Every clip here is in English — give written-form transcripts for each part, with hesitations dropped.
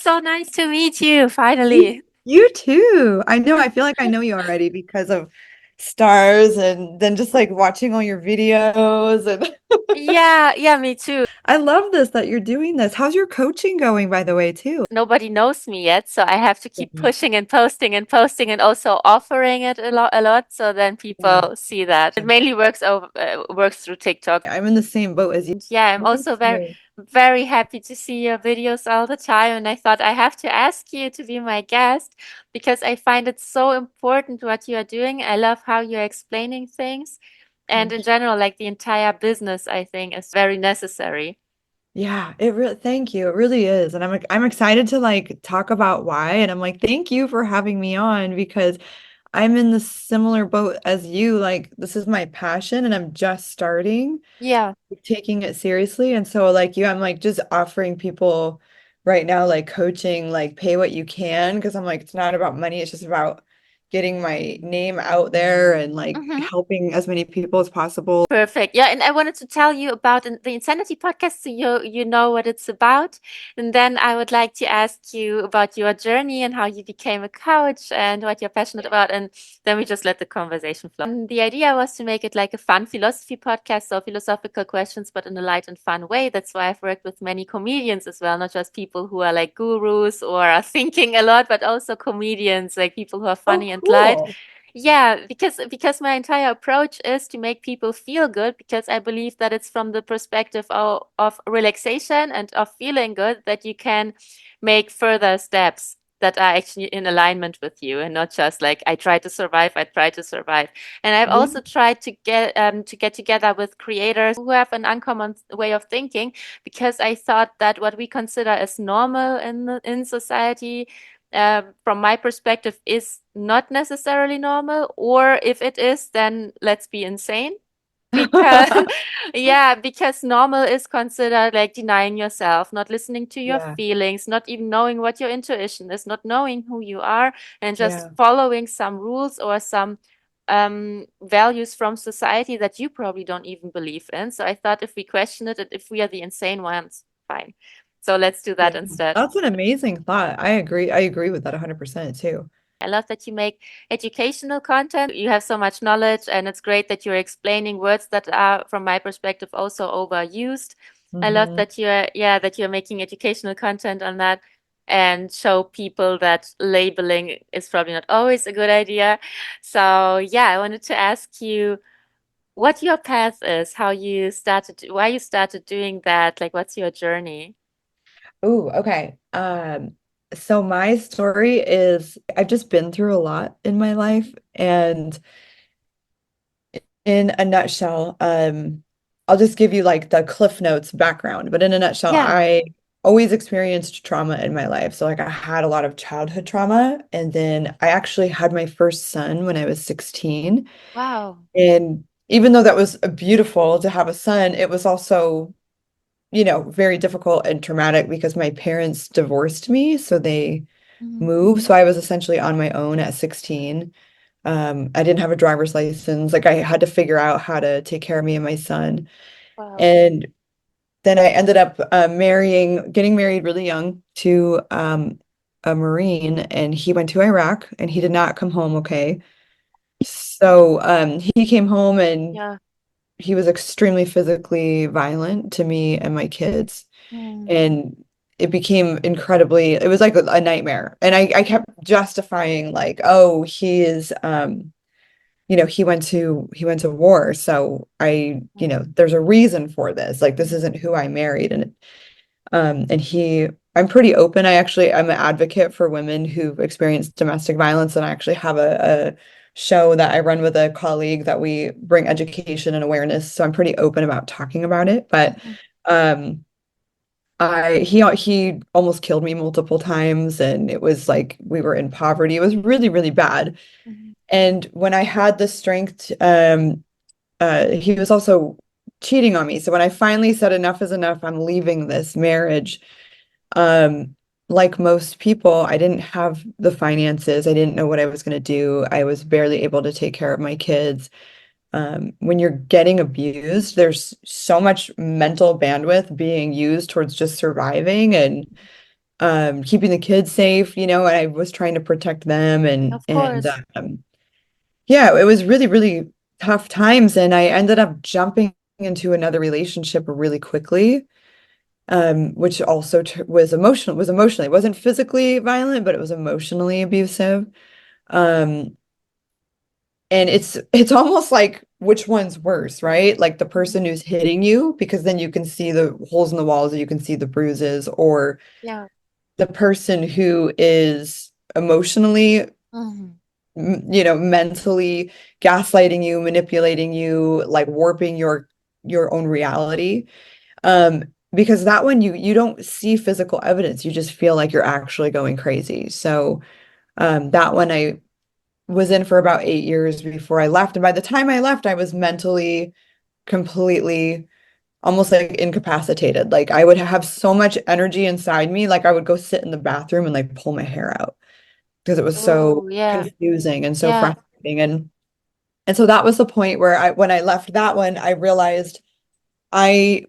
so nice to meet you, You, finally. you too. I know. I feel like I know you already because of stars and then just like watching all your videos. And Yeah, yeah, me too. I love this that you're doing this. How's your coaching going, by the way, too? Nobody knows me yet, so I have to keep Yeah. pushing and posting and posting and also offering it a lot, so then Yeah. people see that. It mainly works through TikTok. I'm in the same boat as you. And yeah, I'm Me also very, too. very happy to see your videos all the time. And I thought I have to ask you to be my guest because I find it so important what you are doing. I love how you're explaining things. And in Thank you. general, like the entire business, I think is very necessary. Yeah, it really, thank you. It really is. And I'm excited to like talk about why. And I'm like, thank you for having me on because I'm in the similar boat as you. Like, this is my passion and I'm just starting Yeah. taking it seriously. And so, like you, I'm like just offering people right now, like coaching, like pay what you can. Cause I'm like, it's not about money, it's just about getting my name out there and like Mhm. helping as many people as possible. Perfect. Yeah, and I wanted to tell you about the Insanity podcast so you know what it's about. And then I would like to ask you about your journey and how you became a coach and what you're passionate about. And then we just let the conversation flow. And the idea was to make it like a fun philosophy podcast, so philosophical questions, but in a light and fun way. That's why I've worked with many comedians as well, not just people who are like gurus or are thinking a lot, but also comedians, like people who are Oh, funny and light. cool. Yeah, because my entire approach is to make people feel good because I believe that it's from the perspective of relaxation and of feeling good that you can make further steps that are actually in alignment with you and not just like I try to survive. And I've Yeah. also tried to get together with creators who have an uncommon way of thinking because I thought that what we consider as normal in society from my perspective, is not necessarily normal, or if it is, then let's be insane. Because, yeah, because normal is considered like denying yourself, not listening to your Yeah. feelings, not even knowing what your intuition is, not knowing who you are, and just Yeah. following some rules or some values from society that you probably don't even believe in. So I thought if we question it, if we are the insane ones, fine. So let's do that Yeah. instead. That's an amazing thought. I agree. I agree with that 100% too. I love that you make educational content. You have so much knowledge, and it's great that you're explaining words that are, from my perspective, also overused. I love Hmm. that you're making educational content on that and show people that labeling is probably not always a good idea. So yeah, I wanted to ask you what your path is, why you started doing that, like what's your journey? Oh, okay. So my story is I've just been through a lot in my life, and in a nutshell, I'll just give you like the Cliff Notes background, but in a nutshell, Yeah. I always experienced trauma in my life. So like I had a lot of childhood trauma, and then I actually had my first son when I was 16. Wow. And even though that was beautiful to have a son, it was also, very difficult and traumatic because my parents divorced me, so they Mhm. moved. So I was essentially on my own at 16. I didn't have a driver's license. Like I had to figure out how to take care of me and my son. Wow. And then I ended up getting married really young to a Marine, and he went to Iraq and he did not come home okay. So he came home and Yeah. he was extremely physically violent to me and my kids. Mm. And it was like a nightmare. And I kept justifying like, oh, he went to war. So there's a reason for this. Like this isn't who I married. And I'm pretty open. I'm an advocate for women who've experienced domestic violence, and I actually have a show that I run with a colleague that we bring education and awareness. So I'm pretty open about talking about it. But Mhm. um he almost killed me multiple times, and it was like we were in poverty. It was really, really bad. Mhm. And when I had the strength, he was also cheating on me. So when I finally said enough is enough, I'm leaving this marriage. Um, like most people, I didn't have the finances. I didn't know what I was going to do. I was barely able to take care of my kids. When you're getting abused, there's so much mental bandwidth being used towards just surviving. And keeping the kids safe, and I was trying to protect them Of and course. yeah, it was really, really tough times. And I ended up jumping into another relationship really quickly, which also was emotionally, it wasn't physically violent, but it was emotionally abusive. Um, and it's almost like which one's worse, right? Like the Mhm. person who's hitting you, because then you can see the holes in the walls and you can see the bruises, or Yeah. the person who is emotionally, Hmm. mentally gaslighting you, manipulating you, like warping your own reality. Um, because that one you don't see physical evidence. You just feel like you're actually going crazy. So that one I was in for about 8 years before I left. And by the time I left, I was mentally completely almost like incapacitated. Like I would have so much energy inside me, like I would go sit in the bathroom and like pull my hair out because it was so Oh, yeah. confusing and so Yeah. frustrating. And so that was the point where when I left that one, I realized I,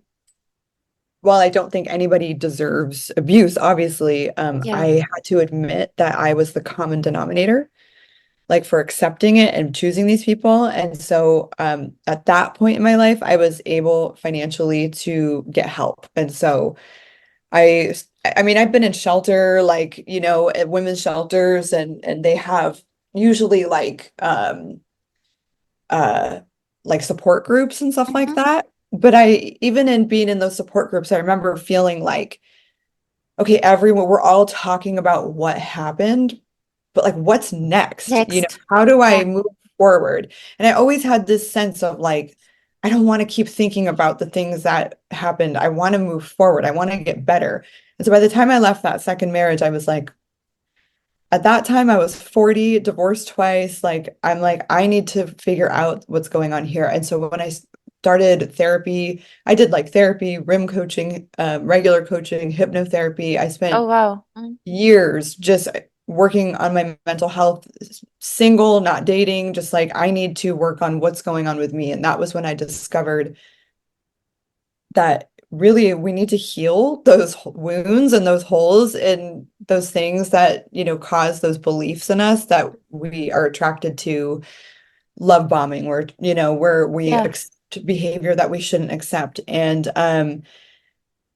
while I don't think anybody deserves abuse, obviously, Yeah. I had to admit that I was the common denominator, like for accepting it and choosing these people. And so at that point in my life, I was able financially to get help. And so I, I mean, I've been in shelter, like, at women's shelters, and they have usually uh like support groups and stuff like Hmm. that. But even in being in those support groups, I remember feeling like, okay, everyone, we're all talking about what happened, but like what's next? Next. How do I Yeah. move forward? And I always had this sense of like, I don't want to keep thinking about the things that happened. I want to move forward. I want to get better. And so by the time I left that second marriage, I was like, at that time I was 40, divorced twice. Like I'm like, I need to figure out what's going on here. And so when I started therapy, I did like therapy, rim coaching, regular coaching, hypnotherapy. I Oh, spent wow. Mm. years just working on my mental health, single, not dating, just like I need to work on what's going on with me. And that was when I discovered that really we need to heal those wounds and those holes and those things that, cause those beliefs in us that we are attracted to love bombing, where we Yeah. accept behavior that we shouldn't accept. And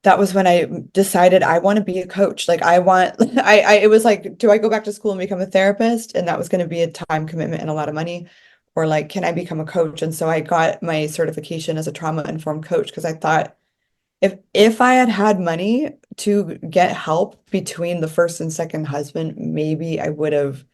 that was when I decided I want to be a coach. Like I want, it was like, do I go back to school and become a therapist? And that was going to be a time commitment and a lot of money. Or like, can I become a coach? And so I got my certification as a trauma-informed coach because I thought if I had had money to get help between the first and second husband, maybe I would have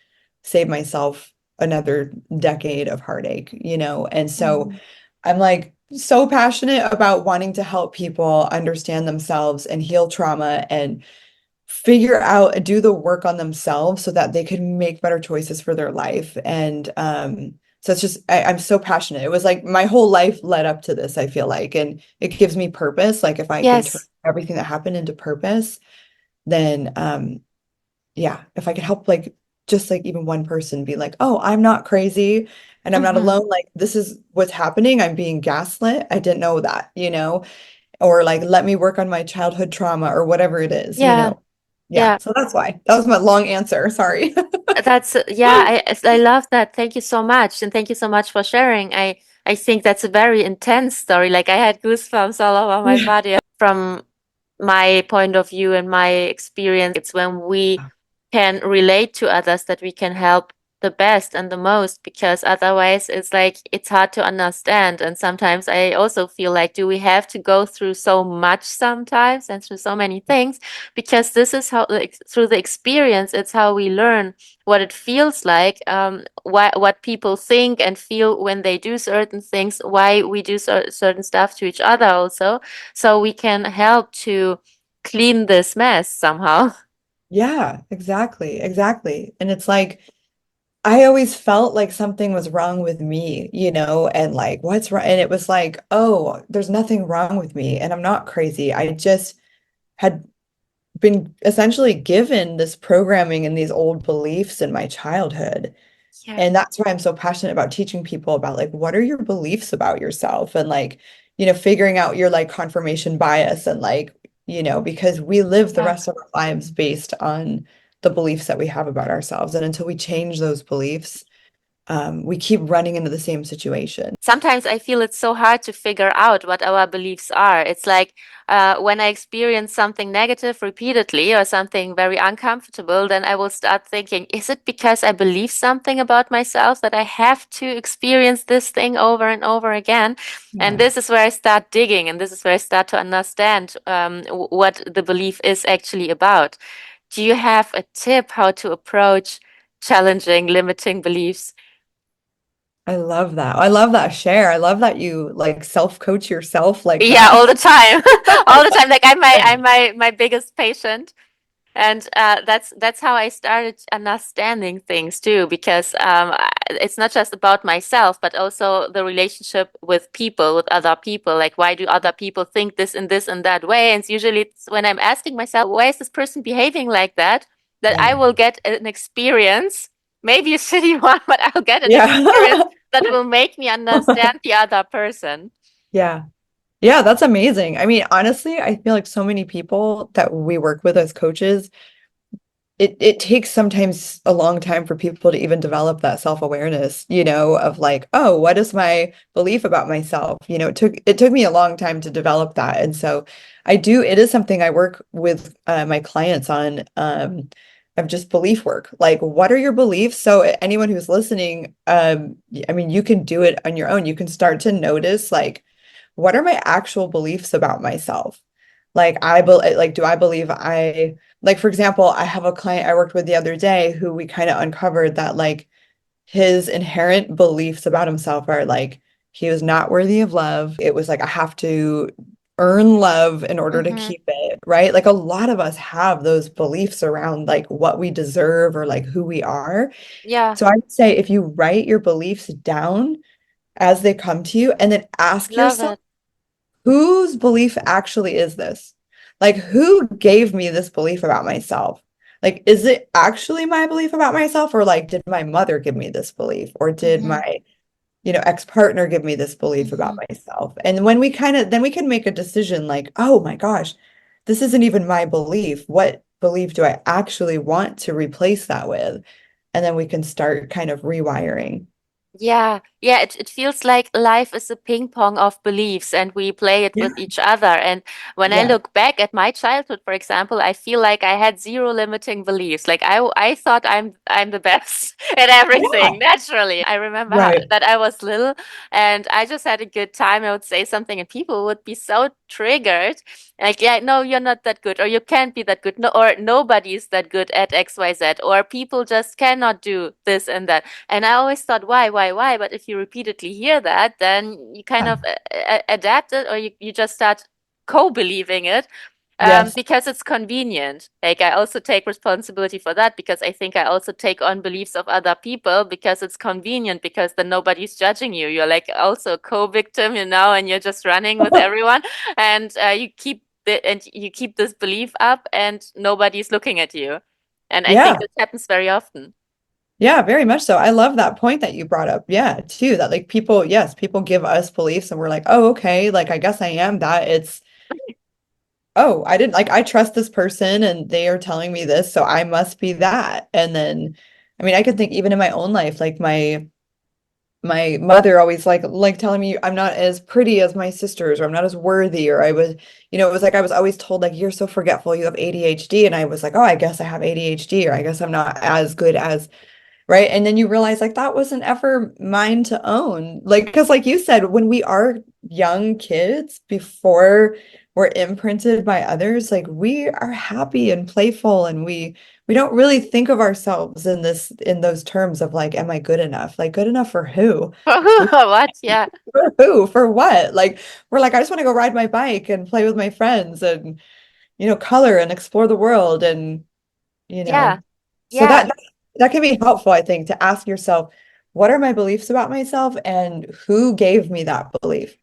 saved myself another decade of heartache. And so Hmm. I'm like so passionate about wanting to help people understand themselves and heal trauma and figure out and do the work on themselves so that they can make better choices for their life. And so it's just I'm so passionate. It was like my whole life led up to this, I feel like, and it gives me purpose. Like if I can turn Yes. everything that happened into purpose, then yeah, if I could help like just like even one person be like, oh, I'm not crazy and I'm not Hmm. alone. Like this is what's happening. I'm being gaslit. I didn't know that, or like let me work on my childhood trauma or whatever it is. Yeah. Yeah, Yeah. so that's why. That was my long answer. Sorry. That's yeah, I love that. Thank you so much, and thank you so much for sharing. I think that's a very intense story. Like I had goosebumps all over my Yeah. body. From my point of view and my experience, it's when we can relate to others that we can help the best and the most, because otherwise it's like it's hard to understand. And sometimes I also feel like, do we have to go through so much sometimes and through so many things? Because this is how, like, through the experience, it's how we learn what it feels like, what people think and feel when they do certain things, why we do certain stuff to each other also, so we can help to clean this mess somehow. Yeah, exactly. Exactly. And it's like I always felt like something was wrong with me, and like what's wrong? And it was like, oh, there's nothing wrong with me and I'm not crazy. I just had been essentially given this programming and these old beliefs in my childhood. Yeah. And that's why I'm so passionate about teaching people about like what are your beliefs about yourself and like, figuring out your like confirmation bias and like because we live the Yeah. rest of our lives based on the beliefs that we have about ourselves. And until we change those beliefs, we keep running into the same situation. Sometimes I feel it's so hard to figure out what our beliefs are. It's like when I experience something negative repeatedly or something very uncomfortable, then I will start thinking, is it because I believe something about myself that I have to experience this thing over and over again? And Yeah. this is where I start digging, and this is where I start to understand what the belief is actually about. Do you have a tip how to approach challenging limiting beliefs? I love that. I love that share. I love that you like self-coach yourself like Yeah, that. all the time. All the time. Like I'm my biggest patient. And that's how I started understanding things too, because it's not just about myself, but also the relationship with people, with other people. Like, why do other people think this and that way? And usually it's when I'm asking myself, why is this person behaving like that, that I Yeah. will get an experience, maybe a shitty one, but I'll get an experience Yeah. that will make me understand the other person. Yeah. Yeah, that's amazing. I mean, honestly, I feel like so many people that we work with as coaches, it takes sometimes a long time for people to even develop that self-awareness, of like, oh, what is my belief about myself? It took me a long time to develop that. And so it is something I work with my clients on, of just belief work. Like, what are your beliefs? So anyone who's listening, I mean, you can do it on your own. You can start to notice like, what are my actual beliefs about myself? Do I believe like, for example, I have a client I worked with the other day who we kind of uncovered that like his inherent beliefs about himself are like he was not worthy of love. It was like I have to earn love in order to Hmm. keep it, right? Like a lot of us have those beliefs around like what we deserve or like who we are. Yeah, So I would say if you write your beliefs down as they come to you and then ask love yourself, it. whose belief actually is this? Like, who gave me this belief about myself? Like, is it actually my belief about myself? Or like, did my mother give me this belief? Or did Hmm. my, ex-partner give me this belief about Hmm. myself? And when then we can make a decision like, oh my gosh, this isn't even my belief. What belief do I actually want to replace that with? And then we can start kind of rewiring. Yeah, yeah, it feels like life is a ping pong of beliefs and we play it Yeah. with each other. And when I Yeah. look back at my childhood, for example, I feel like I had zero limiting beliefs. Like I thought I'm the best at Yeah. everything, naturally. I remember Right. that I was little and I just had a good time. I would say something and people would be so triggered. Like, yeah, no, you're not that good, or you can't be that good, no, or nobody is that good at XYZ, or people just cannot do this and that. And I always thought, why? But if you repeatedly hear that, then you kind Yeah. of adapt it, or you just start co-believing it Yes. because it's convenient. Like I also take responsibility for that because I think I also take on beliefs of other people because it's convenient because then nobody's judging you. You're like also a co-victim, and you're just running with everyone, and you keep this belief up, and nobody's looking at you. And I think Yeah. this happens very often. Yeah, very much so. I love that point that you brought up. Yeah, too, that like people, yes, people give us beliefs and we're like, oh, okay, like I guess I am that. Oh, I didn't like I trust this person and they are telling me this, so I must be that. And then, I mean, I could think even in my own life, like my mother always like telling me I'm not as pretty as my sisters or I'm not as worthy or I was, it was like I was always told like you're so forgetful, you have ADHD. And I was like, oh, I guess I have ADHD or I guess I'm not as good as right? And then you realize like that wasn't ever mine to own. Like, because like you said, when we are young kids, before we're imprinted by others, like we are happy and playful and we don't really think of ourselves in those terms of like, am I good enough? Like good enough for who? Who What? Yeah. for who? For what? Like we're like, I just want to go ride my bike and play with my friends and color and explore the world and you Yeah. know. So Yeah. that can be helpful, I think, to ask yourself, what are my beliefs about myself and who gave me that belief?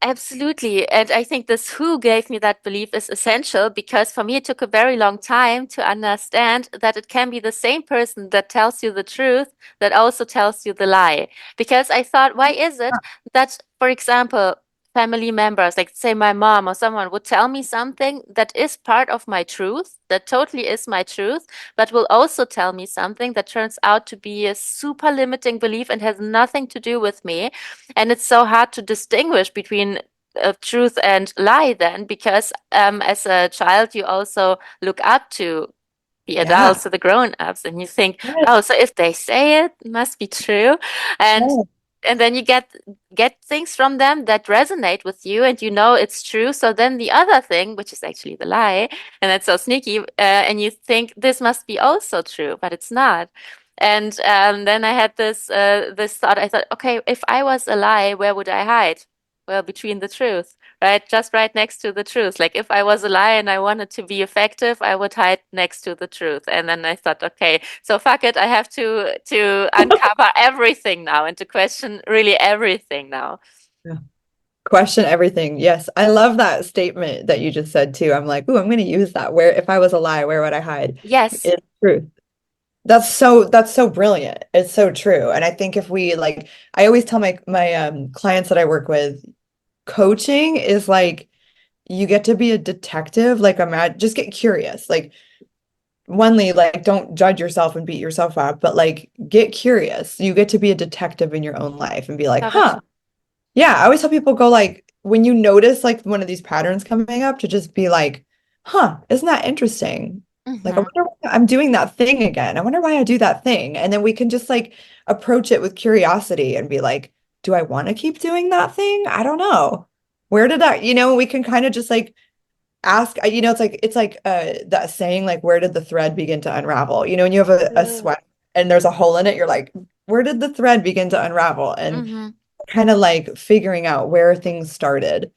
Absolutely. And I think this who gave me that belief is essential because for me, it took a very long time to understand that it can be the same person that tells you the truth that also tells you the lie. Because I thought, why is it that, for example, family members, like say my mom or someone would tell me something that is part of my truth, that totally is my truth, but will also tell me something that turns out to be a super limiting belief and has nothing to do with me. And it's so hard to distinguish between truth and lie then, because as a child, you also look up to the Yeah. adults or the grown-ups, and you think, Yes. oh, so if they say it, it must be true. And Yes. then you get things from them that resonate with you and you know it's true. So then the other thing, which is actually the lie, and that's so sneaky, and you think this must be also true, but it's not. And then I had this thought. I thought, okay, if I was a lie, where would I hide? Well, between the truth, right? Just right next to the truth. Like if I was a lie and I wanted to be effective, I would hide next to the truth. And then I thought, okay, so fuck it, I have to uncover everything now and to question really everything now. Yeah. Question everything. Yes. I love that statement that you just said too. I'm like, ooh, I'm going to use that. Where, if I was a lie, where would I hide? Yes. It's truth. That's so brilliant. It's so true. And I think if we like, I always tell my clients that I work with, coaching is like you get to be a detective. Like imagine, just get curious. Like onely like don't judge yourself and beat yourself up, but like get curious. You get to be a detective in your own life and be like, Love it. huh. Yeah, I always tell people go like when you notice like one of these patterns coming up to just be like, huh, isn't that interesting? Like I Hmm. wonder why I'm doing that thing again. I wonder why I do that thing. And then we can just like approach it with curiosity and be like, do I want to keep doing that thing? I don't know. Where did that, we can kind of just like ask, it's like that saying like where did the thread begin to unravel? When you have a True. sweat and there's a hole in it, you're like, where did the thread begin to unravel? And Hmm. kind of like figuring out where things started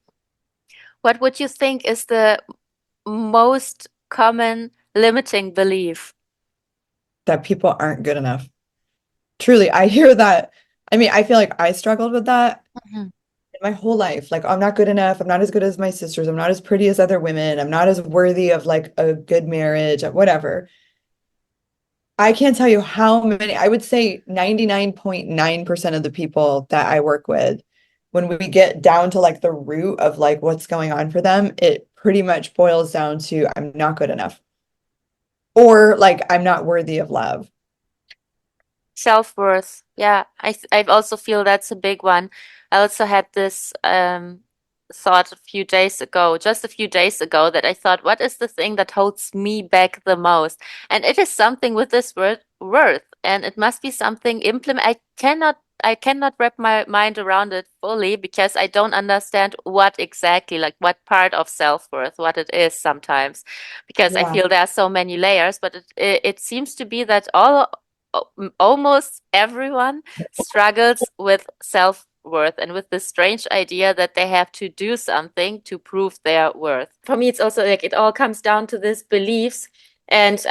What would you think is the most common limiting belief? that people aren't good enough. Truly, I hear that. I mean, I feel like I struggled with that Mhm. in my whole life. Like, I'm not good enough. I'm not as good as my sisters. I'm not as pretty as other women. I'm not as worthy of like a good marriage, whatever. I can't tell you how many, I would say 99.9% of the people that I work with, when we get down to like the root of like what's going on for them, it pretty much boils down to I'm not good enough or like I'm not worthy of love. Self-worth. Yeah, I also feel that's a big one. I also had this thought a few days ago, just a few days ago, that I thought, what is the thing that holds me back the most? And it is something with this word worth, and it must be something implement. I cannot wrap my mind around it fully because I don't understand what exactly, like what part of self-worth, what it is sometimes, because I Yeah. feel there are so many layers, but it seems to be that almost everyone struggles with self-worth and with this strange idea that they have to do something to prove their worth. For me, it's also like it all comes down to these beliefs, and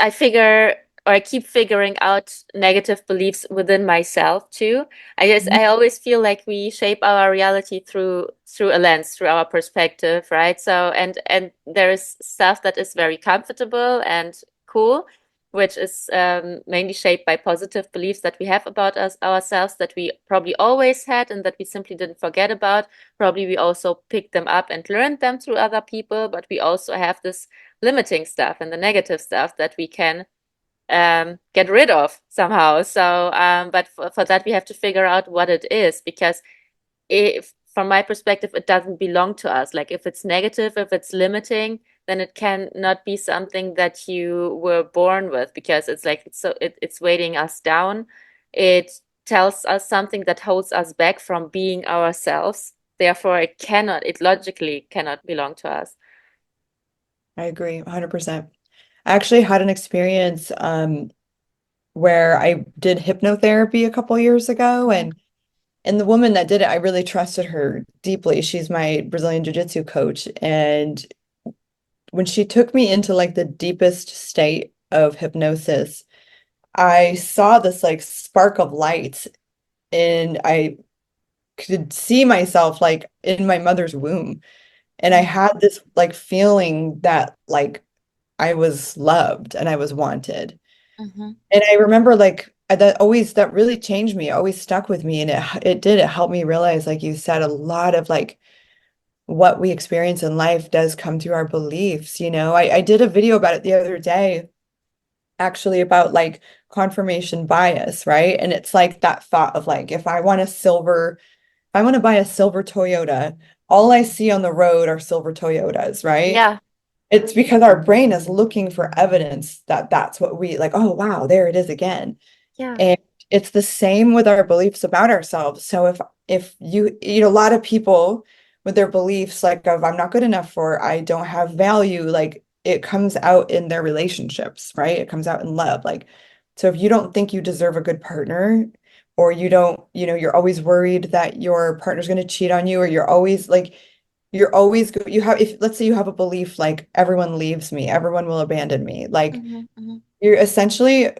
I keep figuring out negative beliefs within myself too. I always feel like we shape our reality through a lens, through our perspective, right? So and there is stuff that is very comfortable and cool, which is mainly shaped by positive beliefs that we have about ourselves that we probably always had and that we simply didn't forget about. Probably we also picked them up and learned them through other people, but we also have this limiting stuff and the negative stuff that we can get rid of somehow. So, but for that, we have to figure out what it is because if from my perspective it doesn't belong to us, like if it's negative, if it's limiting, then it can not be something that you were born with because it's like it's weighting us down. It tells us something that holds us back from being ourselves. Therefore it logically cannot belong to us. I agree 100%. I actually had an experience where I did hypnotherapy a couple years ago Mhm. and the woman that did it, I really trusted her deeply. She's my Brazilian jiu-jitsu coach and when she took me into like the deepest state of hypnosis, I saw this like spark of light and I could see myself like in my mother's womb. And I had this like feeling that like I was loved and I was wanted. Mhm. And I remember like that really changed me, it always stuck with me. And it helped me realize, like you said, a lot of like what we experience in life does come through our beliefs, you know. I did a video about it the other day, actually, about like confirmation bias, right? And it's like that thought of like, if I want to buy a silver Toyota, all I see on the road are silver Toyotas, right? Yeah. It's because our brain is looking for evidence that that's what we like, oh, wow, there it is again. Yeah. And it's the same with our beliefs about ourselves. So if you know, a lot of people with their beliefs like of I'm not good enough or I don't have value, like it comes out in their relationships, right? It comes out in love. Like, so if you don't think you deserve a good partner, or you don't, you know, you're always worried that your partner's going to cheat on you, or you're always you have, if let's say you have a belief like everyone leaves me, everyone will abandon me, like Hmm. Hmm. you're essentially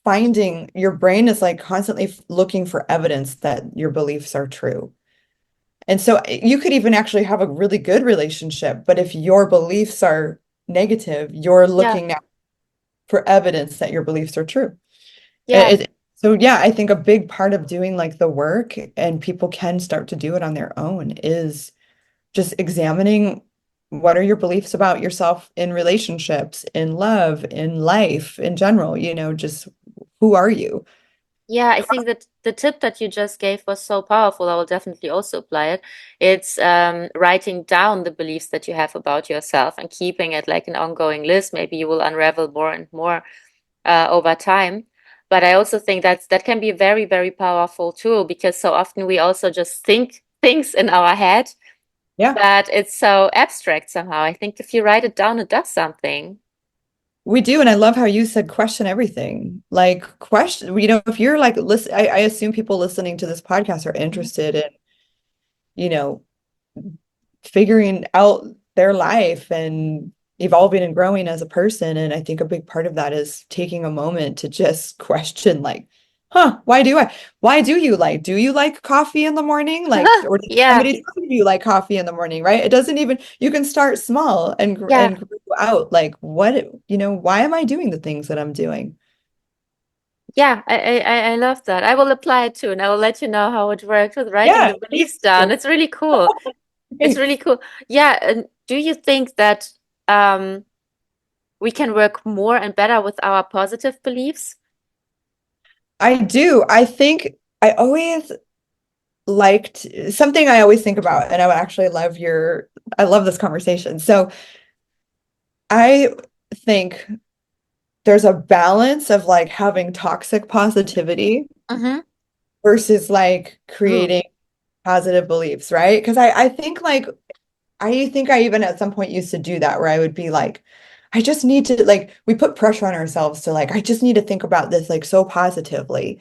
finding your brain is like constantly looking for evidence that your beliefs are true. And so you could even actually have a really good relationship, but if your beliefs are negative, you're Yeah. looking at for evidence that your beliefs are true. Yeah. So yeah, I think a big part of doing like the work, and people can start to do it on their own, is just examining what are your beliefs about yourself in relationships, in love, in life, in general, you know, just who are you? Yeah, I think that the tip that you just gave was so powerful. I will definitely also apply it. It's writing down the beliefs that you have about yourself and keeping it like an ongoing list. Maybe you will unravel more and more over time. But I also think that can be a very, very powerful tool because so often we also just think things in our head, Yeah. but it's so abstract somehow. I think if you write it down, it does something. We do, and I love how you said question everything. Like question, you know, if you're like listen, I assume people listening to this podcast are Mhm. interested in, you know, figuring out their life and evolving and growing as a person. And I think a big part of that is taking a moment to just question, like, huh, why do you like coffee in the morning? Like, or did Yeah, somebody tell you like coffee in the morning, right? It doesn't even, you can start small and yeah. grow out. Like, what, you know, why am I doing the things that I'm doing? Yeah, I love that. I will apply it too, and I will let you know how it worked with writing Yeah, the please beliefs down. do. It's really cool. It's Thanks. really cool. Yeah, and do you think that um we can work more and better with our positive beliefs? I do. I think I always liked something I always think about, and I would actually love I love this conversation. So I think there's a balance of like having toxic positivity Mm-hmm. versus like Ooh, creating positive beliefs, right? Because I think I even at some point used to do that where I would be like, I just need to like we put pressure on ourselves to like, I just need to think about this like so positively.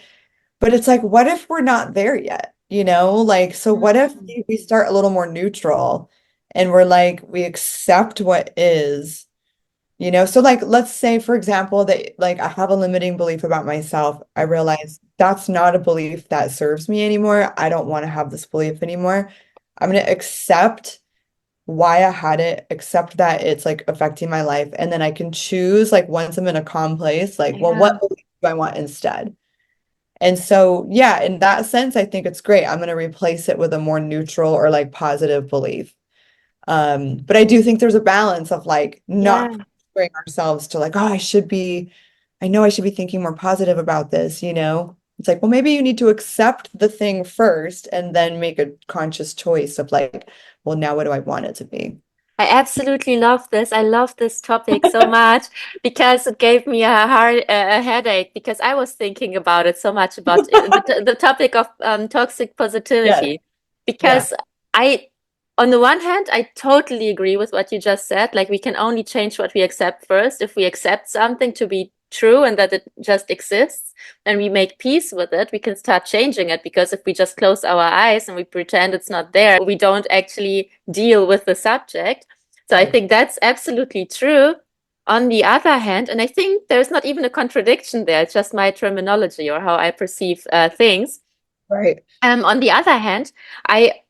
But it's like, what if we're not there yet? You know, like, so what if mm, we start a little more neutral and we're like, we accept what is, you know? So, like, let's say, for example, that like I have a limiting belief about myself. I realize that's not a belief that serves me anymore. I don't want to have this belief anymore. I'm going to accept why I had it, accept that it's like affecting my life. And then I can choose, like, once I'm in a calm place, like, well, yeah, what belief do I want instead? And so, yeah, in that sense, I think it's great. I'm going to replace it with a more neutral or like positive belief. But I do think there's a balance of like not yeah. pressuring ourselves to like, oh, I know I should be thinking more positive about this, you know? It's like, well, maybe you need to accept the thing first and then make a conscious choice of like, well, now what do I want it to be? I absolutely love this. I love this topic so much because it gave me a headache because I was thinking about it so much about the topic of toxic Yes. positivity. Yeah. Because I, on the one hand, I totally agree with what you just said. Like we can only change what we accept first. If we accept something to be true and that it just exists and we make peace with it, we can start changing it. Because if we just close our eyes and we pretend it's not there, we don't actually deal with the subject. So I Right. think that's absolutely true. On the other hand, and I think there's not even a contradiction there, it's just my terminology or how I perceive things. Right. On the other hand, I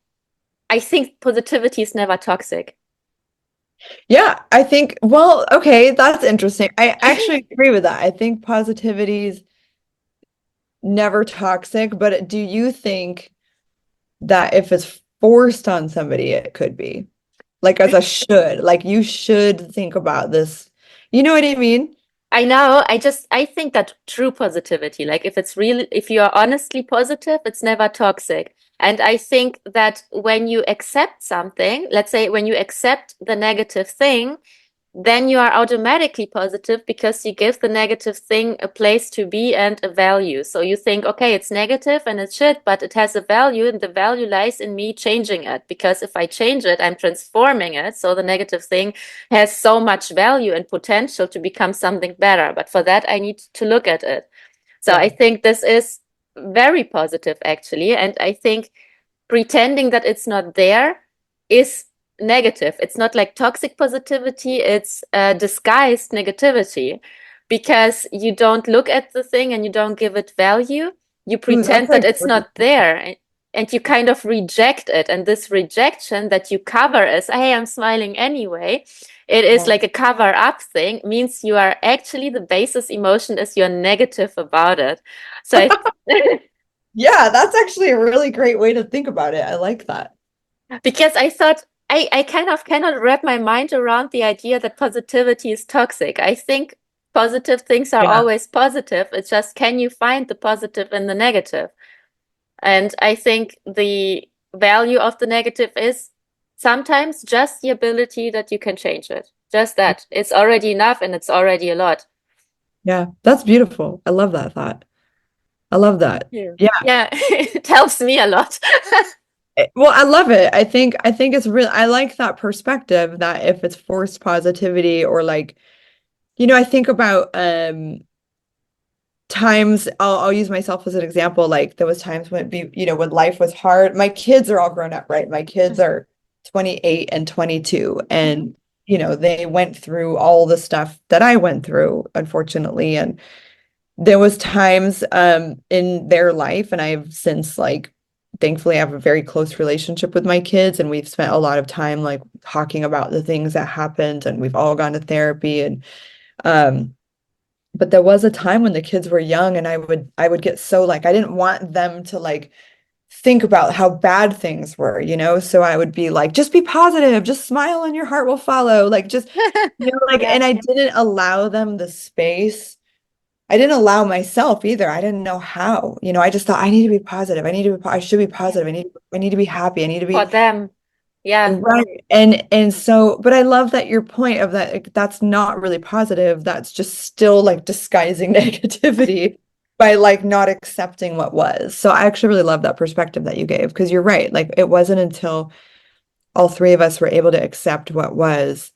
I think positivity is never toxic. Yeah, I think, well, okay, that's interesting. I actually agree with that. I think positivity's never toxic, but do you think that if it's forced on somebody, it could be. Like as a should, like you should think about this. You know what I mean? I know. I think that true positivity, like if it's really, if you are honestly positive, it's never toxic. And I think that when you accept something, let's say when you accept the negative thing, then you are automatically positive because you give the negative thing a place to be and a value. So you think, okay, it's negative and it's shit, but it has a value, and the value lies in me changing it. Because if I change it, I'm transforming it. So the negative thing has so much value and potential to become something better. But for that, I need to look at it. So I Yeah. think this is very positive, actually. And I think pretending that it's not there is negative. It's not like toxic positivity, it's disguised negativity because you don't look at the thing and you don't give it value. You Ooh, that's pretend that like it's really not there and you kind of reject it. And this rejection that you cover as, hey, I'm smiling anyway, it is cool. like a cover up thing, means you are actually the basis emotion is you're negative about it. So I Yeah, that's actually a really great way to think about it. I like that. because I thought I kind of cannot wrap my mind around the idea that positivity is toxic. I think positive things are Yeah. always positive. It's just can you find the positive in the negative? And I think the value of the negative is sometimes just the ability that you can change it. Just that. It's already enough and it's already a lot. Yeah, that's beautiful. I love that thought. I love that. Yeah. Yeah. Yeah, it helps me a lot. Well, I love it. I think it's real. I like that perspective that if it's forced positivity or like, I think about times I'll use myself as an example. Like there was times when when life was hard. My kids are all grown up, right? My kids are 28 and 22 Mhm. and they went through all the stuff that I went through, unfortunately. And there was times in their life, and I've since like thankfully I have a very close relationship with my kids, and we've spent a lot of time like talking about the things that happened, and we've all gone to therapy. And um but there was a time when the kids were young, and I would get so like I didn't want them to like think about how bad things were. So I would be like, just be positive, just smile and your heart will follow. Like just like, Yeah. and I didn't allow them the space. I didn't allow myself either. I didn't know how. I just thought I need to be positive. I should be Yeah. positive. I need to be happy. I need to For be them. Yeah. right. And so, but I love that your point of that like, that's not really positive. That's just still like disguising negativity by like not accepting what was. So I actually really love that perspective that you gave because you're right. Like it wasn't until all three of us were able to accept what was,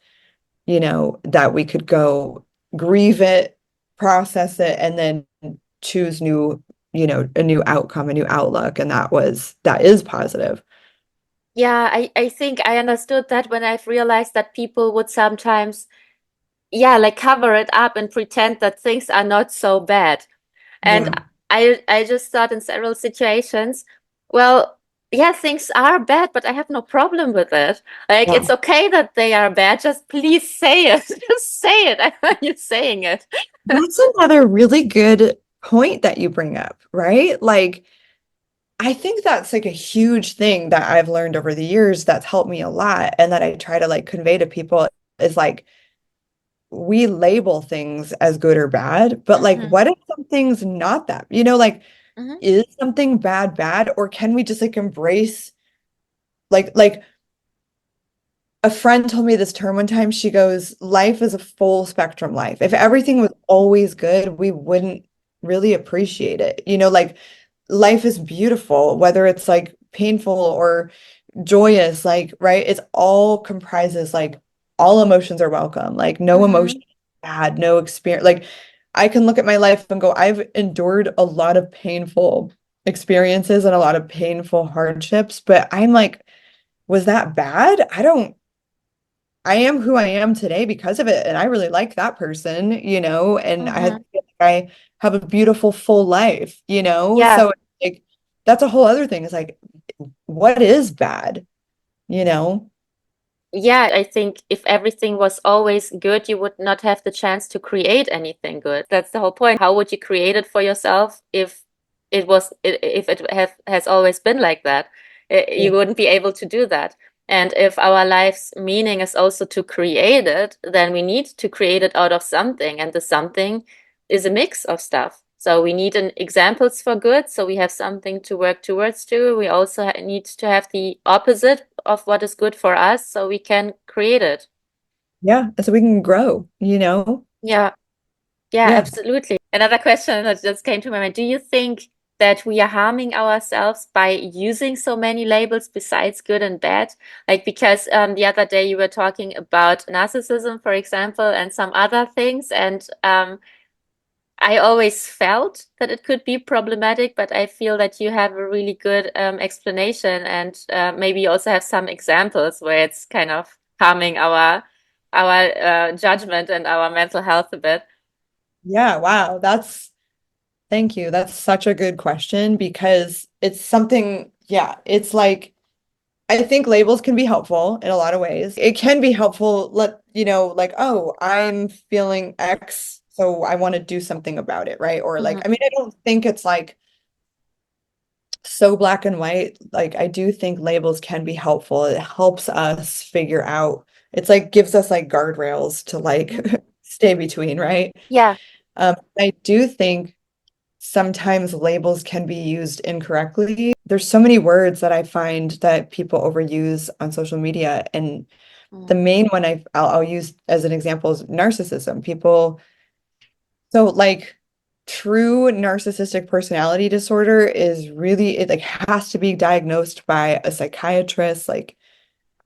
that we could go grieve it, process it, and then choose a new outcome, a new outlook. And that is positive. Yeah, I think I understood that when I've realized that people would sometimes, yeah, like cover it up and pretend that things are not so bad. And Yeah. I just thought in several situations, well, yeah, things are bad, but I have no problem with it. Like Yeah. it's okay that they are bad. Just please say it. Just say it. I heard you saying it. That's another really good point that you bring up, right? Like, I think that's like a huge thing that I've learned over the years that's helped me a lot and that I try to like convey to people is like we label things as good or bad, but like Hmm. what if something's not that? Like Hmm. is something bad or can we just like embrace like a friend told me this term one time. She goes, life is a full spectrum life. If everything was always good, we wouldn't really appreciate it. Like life is beautiful, whether it's like painful or joyous, like, right? It's all comprises like all emotions are welcome. Like no emotion Hmm. is bad, no experience. Like I can look at my life and go, I've endured a lot of painful experiences and a lot of painful hardships, but I'm like, was that bad? I am who I am today because of it. And I really like that person, and Hmm. I have a beautiful full life. Yeah. So like that's a whole other thing. It's like, what is bad? You know? Yeah, I think if everything was always good, you would not have the chance to create anything good. That's the whole point. How would you create it for yourself if it was if it have has always been like that? Yeah. You wouldn't be able to do that. And if our life's meaning is also to create it, then we need to create it out of something. And the something is a mix of stuff. So we need an examples for good. So we have something to work towards to. We also need to have the opposite of what is good for us so we can create it. Yeah. So we can grow, you know? Yeah. Yeah, Yeah. absolutely. Another question that just came to my mind. Do you think that we are harming ourselves by using so many labels besides good and bad? Like, because the other day you were talking about narcissism, for example, and some other things. And I always felt that it could be problematic, but I feel that you have a really good explanation and maybe you also have some examples where it's kind of harming our judgment and our mental health a bit. Yeah. Wow. Thank you. That's such a good question because it's something, yeah, it's like, I think labels can be helpful in a lot of ways. It can be helpful, like, oh, I'm feeling X, so I want to do something about it, right? Or like, Hmm. I mean, I don't think it's like so black and white. Like, I do think labels can be helpful. It helps us figure out, it's like gives us like guardrails to like stay between, right? Yeah. I do think sometimes labels can be used incorrectly. There's so many words that I find that people overuse on social media, and the Mm. main one I'll use as an example is narcissism. People, so like true narcissistic personality disorder is really, it like has to be diagnosed by a psychiatrist. Like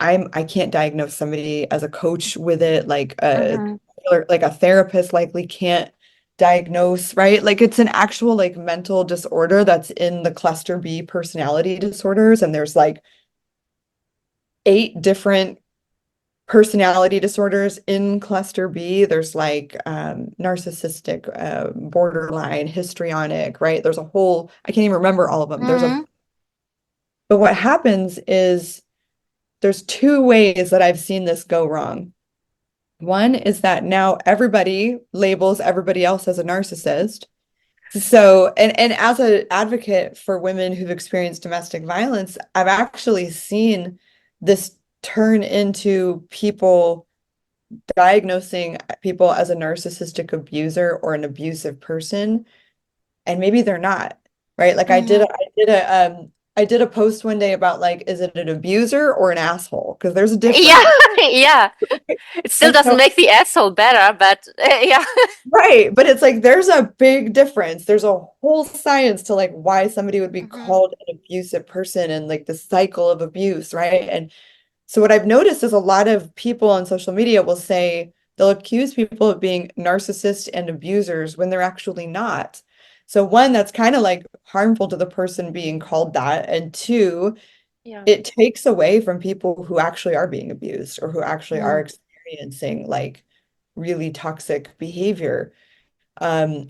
I can't diagnose somebody as a coach with it, Hmm. like a therapist likely can't diagnose, right? Like it's an actual like mental disorder that's in the cluster B personality disorders, and there's like 8 different personality disorders in cluster B. There's like narcissistic, borderline, histrionic, right? There's a whole, I can't even remember all of them. Hmm. But what happens is there's 2 ways that I've seen this go wrong. One is that now everybody labels everybody else as a narcissist. So, and as an advocate for women who've experienced domestic violence, I've actually seen this turn into people diagnosing people as a narcissistic abuser or an abusive person, and maybe they're not, right? Like Hmm. I did a post one day about like, is it an abuser or an asshole? Because there's a Yeah. difference. Yeah. It still And doesn't so make the asshole better, but yeah. right, but it's like there's a big difference. There's a whole science to like why somebody would be Hmm. called an abusive person and like the cycle of abuse, right? And so what I've noticed is a lot of people on social media will say they'll accuse people of being narcissists and abusers when they're actually not. So one, that's kind of like harmful to the person being called that, and two, Yeah. it takes away from people who actually are being abused or who actually are Mm. experiencing like really toxic behavior. Um,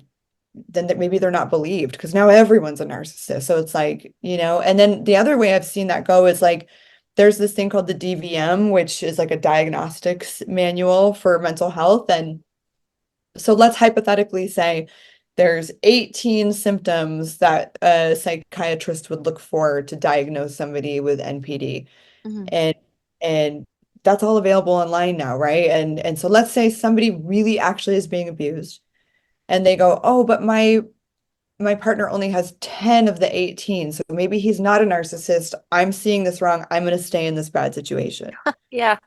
then that maybe they're not believed because now everyone's a narcissist. So it's like, and then the other way I've seen that go is like there's this thing called the DVM, which is like a diagnostics manual for mental health. And so let's hypothetically say there's 18 symptoms that a psychiatrist would look for to diagnose somebody with NPD. Hmm. And and that's all available online now, right? And so let's say somebody really actually is being abused and they go, "Oh, but my partner only has 10 of the 18, so maybe he's not a narcissist. I'm seeing this wrong. I'm going to stay in this bad situation." Yeah.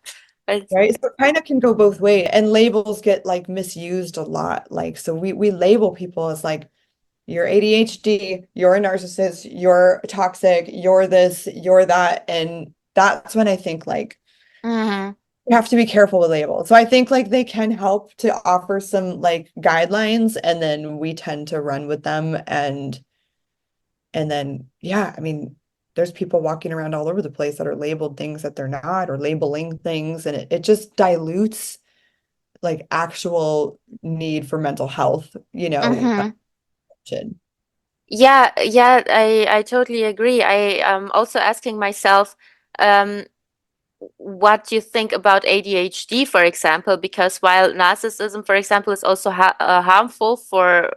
But Right? So it kind of can go both ways, and labels get like misused a lot. Like, so we label people as like, you're ADHD, you're a narcissist, you're toxic, you're this, you're that. And that's when I think like hmm. you have to be careful with labels. So I think like they can help to offer some like guidelines, and then we tend to run with them. And then, yeah, I mean, there's people walking around all over the place that are labeled things that they're not, or labeling things, and it just dilutes like actual need for mental health, Hmm. attention. Yeah, yeah, I totally agree. I am also asking myself, um, what do you think about ADHD, for example? Because while narcissism, for example, is also ha harmful for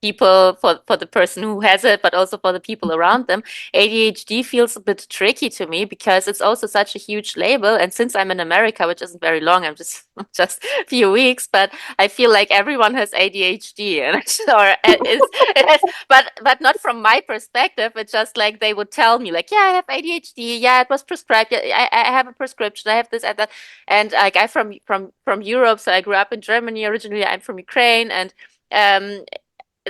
people, for the person who has it, but also for the people around them. ADHD feels a bit tricky to me because it's also such a huge label. And since I'm in America, which isn't very long, I'm just just a few weeks, but I feel like everyone has ADHD, and or it has, but not from my perspective. It's just like they would tell me, like, yeah, I have ADHD. Yeah, it was prescribed. Yeah, I have a prescription. I have this and that. And like I'm from Europe, so I grew up in Germany originally. I'm from Ukraine, and um,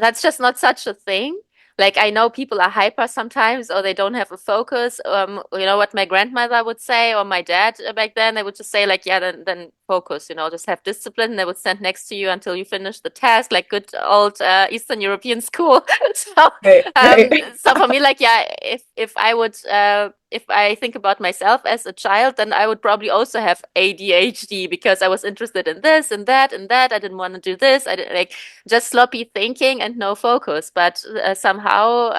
that's just not such a thing. Like I know people are hyper sometimes, or they don't have a focus. You know what my grandmother would say, or my dad back then, they would just say like, yeah, then focus. You know, just have discipline. And they would stand next to you until you finish the task, like good old Eastern European school. So, Right, right. so for me, like, yeah, if I think about myself as a child, then I would probably also have ADHD because I was interested in this and that and that. I didn't want to do this. I didn't like just sloppy thinking and no focus. But somehow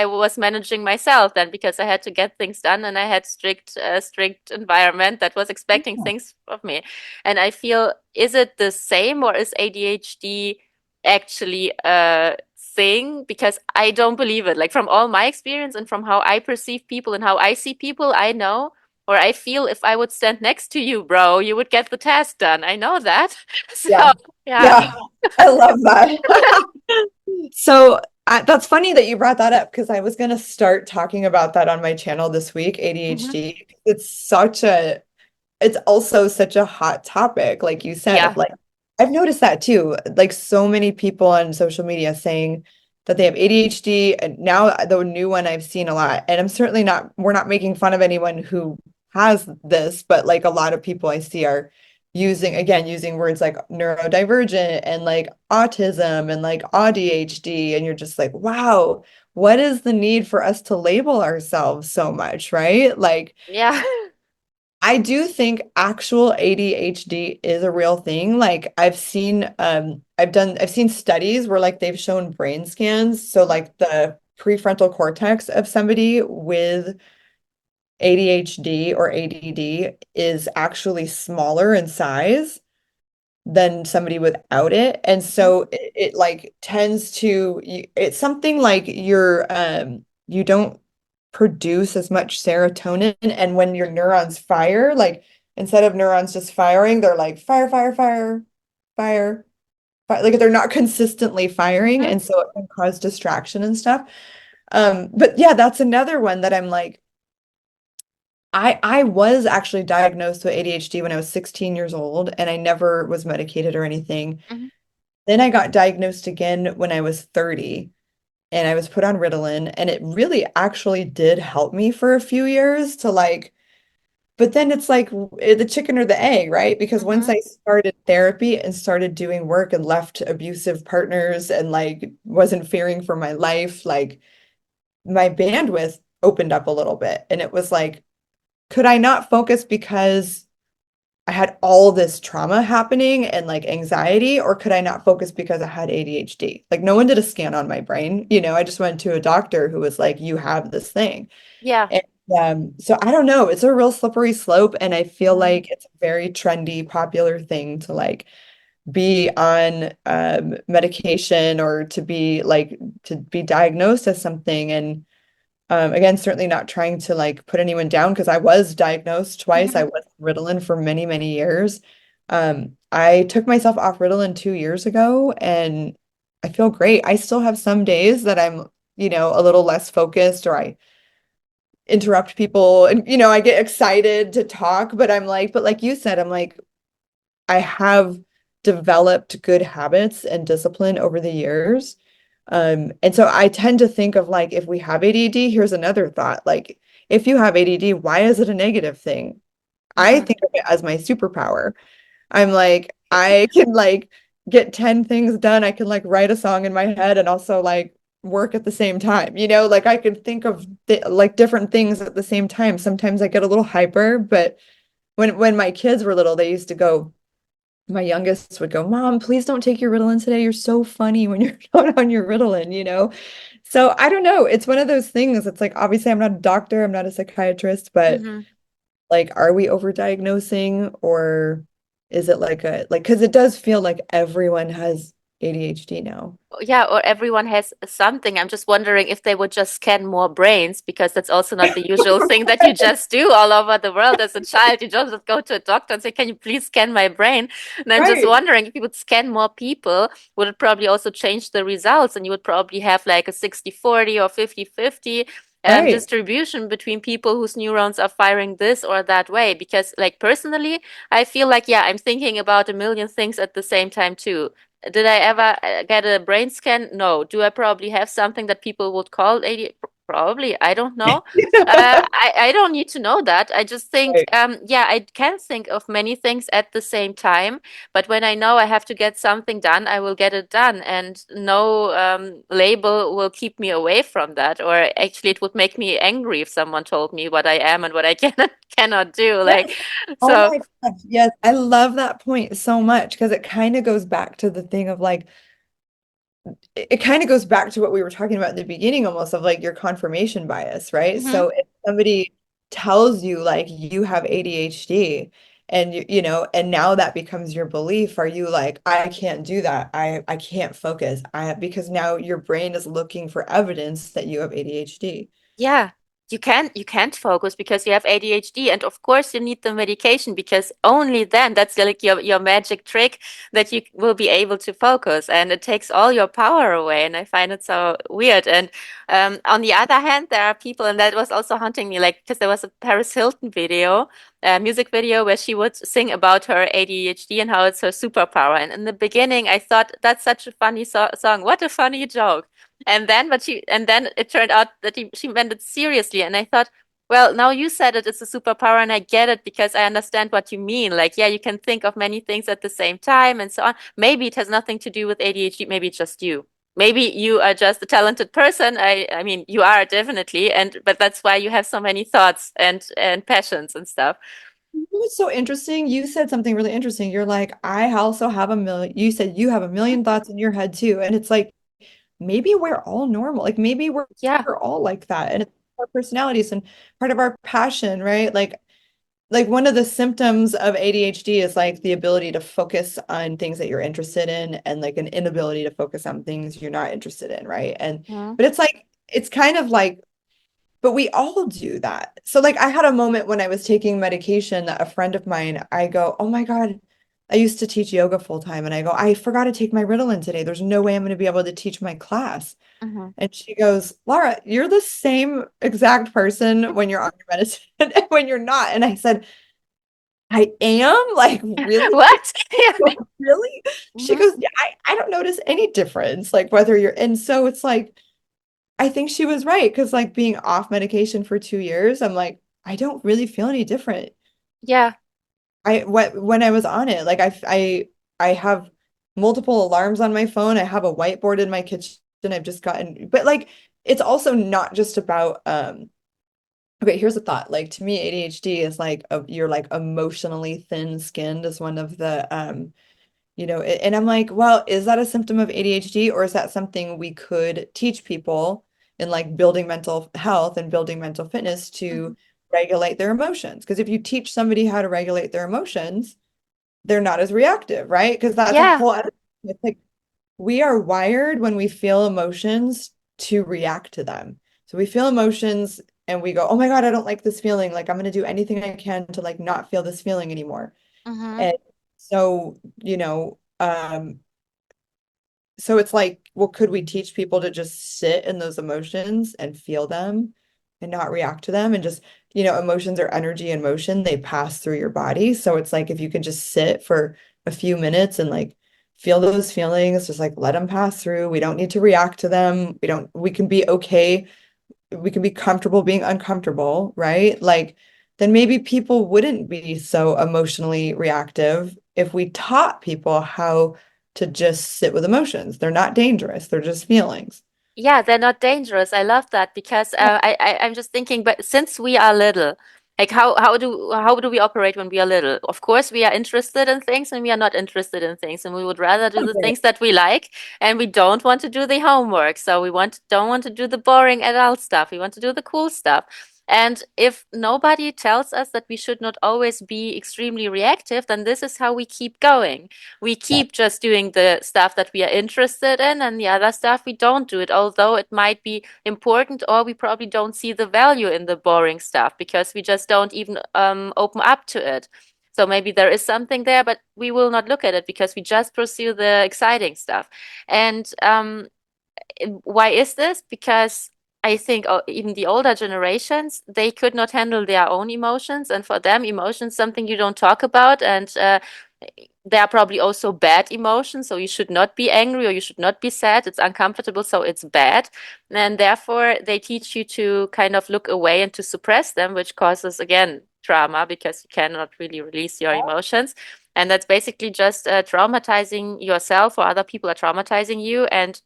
I was managing myself then because I had to get things done and I had strict environment that was expecting things of me. And I feel, is it the same or is ADHD actually a thing? Because I don't believe it. Like from all my experience and from how I perceive people and how I see people, I know or I feel if I would stand next to you, bro, you would get the task done. I know that. So, Yeah. yeah. Yeah. I love that. So that's funny that you brought that up because I was going to start talking about that on my channel this week, Mhm. ADHD. It's also such a hot topic, like you said, of Yeah. like, I've noticed that too. Like so many people on social media saying that they have ADHD. And now the new one I've seen a lot, and we're not making fun of anyone who has this, but like a lot of people I see are using words like neurodivergent and like autism and like ADHD. And you're just like, wow, what is the need for us to label ourselves so much, right? Like, Yeah. I do think actual ADHD is a real thing. Like I've seen studies where like they've shown brain scans. So like the prefrontal cortex of somebody with ADHD or ADD is actually smaller in size than somebody without it. And Mhm. so it like tends to, it's something like you don't produce as much serotonin. And when your neurons fire, like instead of neurons just firing, they're like fire, fire, fire, fire, fire. Like they're not consistently firing. Mhm. And so it can cause distraction and stuff. But yeah, that's another one that I'm like, I was actually diagnosed with ADHD when I was 16 years old, and I never was medicated or anything. Mhm. Then I got diagnosed again when I was 30, and I was put on Ritalin, and it really actually did help me for a few years to like, but then it's like the chicken or the egg, right? Because once Mhm. I started therapy and started doing work and left abusive partners and like wasn't fearing for my life, like my bandwidth opened up a little bit. And it was like, could I not focus because I had all this trauma happening and like anxiety, or could I not focus because I had ADHD? Like no one did a scan on my brain. I just went to a doctor who was like, you have this thing. Yeah. And so I don't know, it's a real slippery slope. And I feel Mhm. like it's a very trendy, popular thing to like be on medication or to be diagnosed as something. And again, certainly not trying to like put anyone down because I was diagnosed twice. I Mhm. was on Ritalin for many, many years. I took myself off Ritalin 2 years ago and I feel great. I still have some days that I'm, a little less focused or I interrupt people and, I get excited to talk, but like you said, I'm like, I have developed good habits and discipline over the years. And so I tend to think of like, if we have ADD, here's another thought. Like, if you have ADD, why is it a negative thing? I Mhm. think of it as my superpower. I'm like, I can like get 10 things done. I can like write a song in my head and also like work at the same time. Like I can think of like different things at the same time. Sometimes I get a little hyper, but when my kids were little, they used to go, my youngest would go, Mom, please don't take your Ritalin today. You're so funny when you're not on your Ritalin. So I don't know. It's one of those things. It's like, obviously, I'm not a doctor, I'm not a psychiatrist, but Mhm. like, are we overdiagnosing or is it like because it does feel like everyone has ADHD now. Yeah, or everyone has something. I'm just wondering if they would just scan more brains, because that's also not the usual thing that you just do all over the world as a child. You don't just go to a doctor and say, "Can you please scan my brain?" And I'm just Right, wondering if you would scan more people, would it probably also change the results? And you would probably have like a 60-40 or 50-50 right, distribution between people whose neurons are firing this or that way. Because, like, personally, I feel like, yeah, I'm thinking about a million things at the same time too. Did I ever get a brain scan? No. Do I probably have something that people would call ADHD? Probably. I don't know. I don't need to know that. I just think, right. yeah, I can think of many things at the same time. But when I know I have to get something done, I will get it done. And no label will keep me away from that. Or actually, it would make me angry if someone told me what I am and what I cannot do. Like, Yes. Oh so, my gosh. Yes, I love that point so much because it kind of goes back to the thing of like it kind of goes back to what we were talking about in the beginning almost of like your confirmation bias, right? mhm. So if somebody tells you like you have ADHD and you know, and now that becomes your belief, are you like, I can't do that. I can't focus. I because now your brain is looking for evidence that you have ADHD. Yeah, you can't focus because you have ADHD, and of course you need the medication, because only then that's like your magic trick that you will be able to focus, and it takes all your power away. And I find it so weird. And on the other hand, there are people, and that was also haunting me, like, because there was a Paris Hilton video, a music video where she would sing about her ADHD and how it's her superpower. And in the beginning, I thought that's such a funny song. What a funny joke. And then it turned out that she meant it seriously. And I thought, well, now you said it, it's a superpower, and I get it because I understand what you mean. Like, yeah, you can think of many things at the same time and so on. Maybe it has nothing to do with ADHD. Maybe it's just you. Maybe you are just a talented person. I mean, you are definitely, and but that's why you have so many thoughts and passions and stuff. It was so interesting. You said something really interesting. You're like, I also have a million. You said you have a Mhm. million thoughts in your head too. And it's like, maybe we're all normal. Like maybe Yeah. we're all like that. And it's our personalities and part of our passion, right? Like one of the symptoms of ADHD is like the ability to focus on things that you're interested in and like an inability to focus on things you're not interested in, right? And Mhm. but it's like it's kind of like but we all do that. So like I had a moment when I was taking medication that a friend of mine, I go, "Oh my God, I used to teach yoga full time." And I go, "I forgot to take my Ritalin today. There's no way I'm going to be able to teach my class." Mhm. And she goes, "Lara, you're the same exact person when you're on your medicine and when you're not." And I said, "I am? Like, really? What? Yeah. Really?" She Mhm. goes, "Yeah, I don't notice any difference, like whether you're," and so it's like, I think she was right because like being off medication for 2 years, I'm like, I don't really feel any different. Yeah. I what when I was on it, like I have multiple alarms on my phone. I have a whiteboard in my kitchen. I've just gotten, but like it's also not just about okay, here's a thought. Like to me, ADHD is like you're like emotionally thin-skinned is one of the you know, and I'm like, well, is that a symptom of ADHD or is that something we could teach people in like building mental health and building mental fitness Mhm. to regulate their emotions? Because if you teach somebody how to regulate their emotions, they're not as reactive, right? Because that's a Yeah. whole other, it's like we are wired when we feel emotions to react to them. So we feel emotions and we go, oh my God, I don't like this feeling. Like I'm going to do anything I can to like not feel this feeling anymore. Mhm. And so, so it's like, well, could we teach people to just sit in those emotions and feel them and not react to them and just, emotions are energy and motion, they pass through your body. So it's like if you can just sit for a few minutes and like feel those feelings, just like let them pass through. We don't need to react to them. We can be okay, we can be comfortable being uncomfortable, right? Like, then maybe people wouldn't be so emotionally reactive if we taught people how to just sit with emotions. They're not dangerous, they're just feelings. Yeah, they're not dangerous. I love that because Yeah. I'm just thinking, but since we are little, like how do we operate when we are little? Of course, we are interested in things and we are not interested in things, and we would rather do the Okay. things that we like, and we don't want to do the homework. So we don't want to do the boring adult stuff. We want to do the cool stuff. And if nobody tells us that we should not always be extremely reactive, then this is how we keep going. We Yeah. keep just doing the stuff that we are interested in, and the other stuff we don't do it, although it might be important, or we probably don't see the value in the boring stuff because we just don't even open up to it. So maybe there is something there, but we will not look at it because we just pursue the exciting stuff. And why is this? Because I think even the older generations, they could not handle their own emotions. And for them, emotions something you don't talk about. And there are probably also bad emotions. So you should not be angry or you should not be sad. It's uncomfortable, so it's bad. And therefore, they teach you to kind of look away and to suppress them, which causes, again, trauma because you cannot really release your emotions. And that's basically just traumatizing yourself, or other people are traumatizing you. And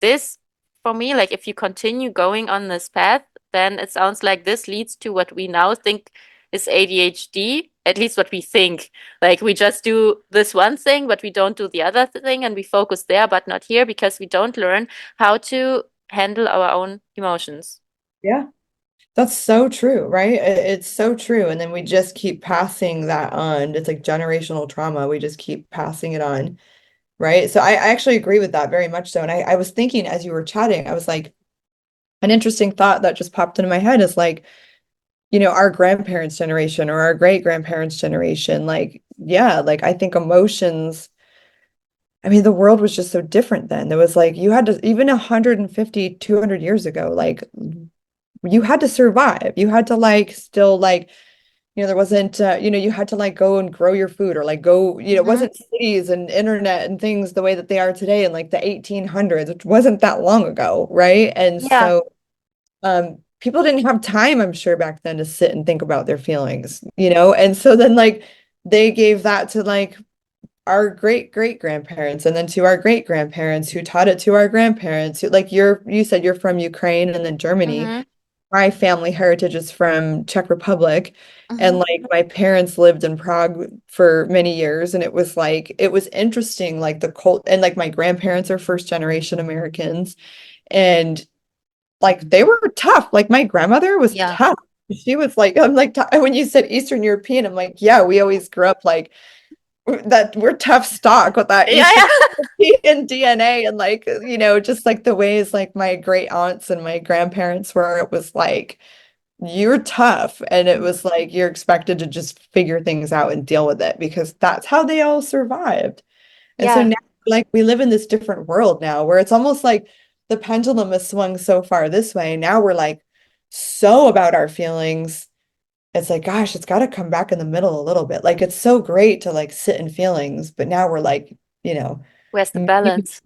this, for me, like if you continue going on this path, then it sounds like this leads to what we now think is ADHD, at least what we think. Like we just do this one thing, but we don't do the other thing, and we focus there, but not here because we don't learn how to handle our own emotions. Yeah. That's so true, right? It's so true. And then we just keep passing that on. It's like generational trauma. We just keep passing it on, right? So I actually agree with that very much so. And I was thinking as you were chatting, I was like, an interesting thought that just popped into my head is like, our grandparents' generation or our great grandparents' generation, like, yeah, like I think emotions, I mean, the world was just so different then. There was like, you had to, even 150, 200 years ago, like, you had to survive. You had to like still like, there wasn't, you had to like go and grow your food or like go, it Hmm. wasn't cities and internet and things the way that they are today in like the 1800s, which wasn't that long ago, right? And Yeah. so people didn't have time, I'm sure, back then to sit and think about their feelings, and so then like they gave that to like our great great grandparents and then to our great grandparents who taught it to our grandparents who like you said you're from Ukraine and then Germany. Hmm. My family heritage is from Czech Republic, and Hmm. like my parents lived in Prague for many years, and it was interesting like the cult, and like my grandparents are first generation Americans, and like they were tough. Like my grandmother was Yeah. tough. She was like, I'm like, when you said Eastern European, I'm like, yeah, we always grew up like that. We're tough stock with that Yeah, Eastern yeah. European DNA. And like, just like the ways like my great aunts and my grandparents were, it was like, you're tough. And it was like, you're expected to just figure things out and deal with it because that's how they all survived. And so Yeah. now, like, we live in this different world now where it's almost like the pendulum has swung so far this way. Now we're like so about our feelings. It's like, gosh, it's got to come back in the middle a little bit. Like, it's so great to like sit in feelings, but now we're like, Where's the maybe, balance?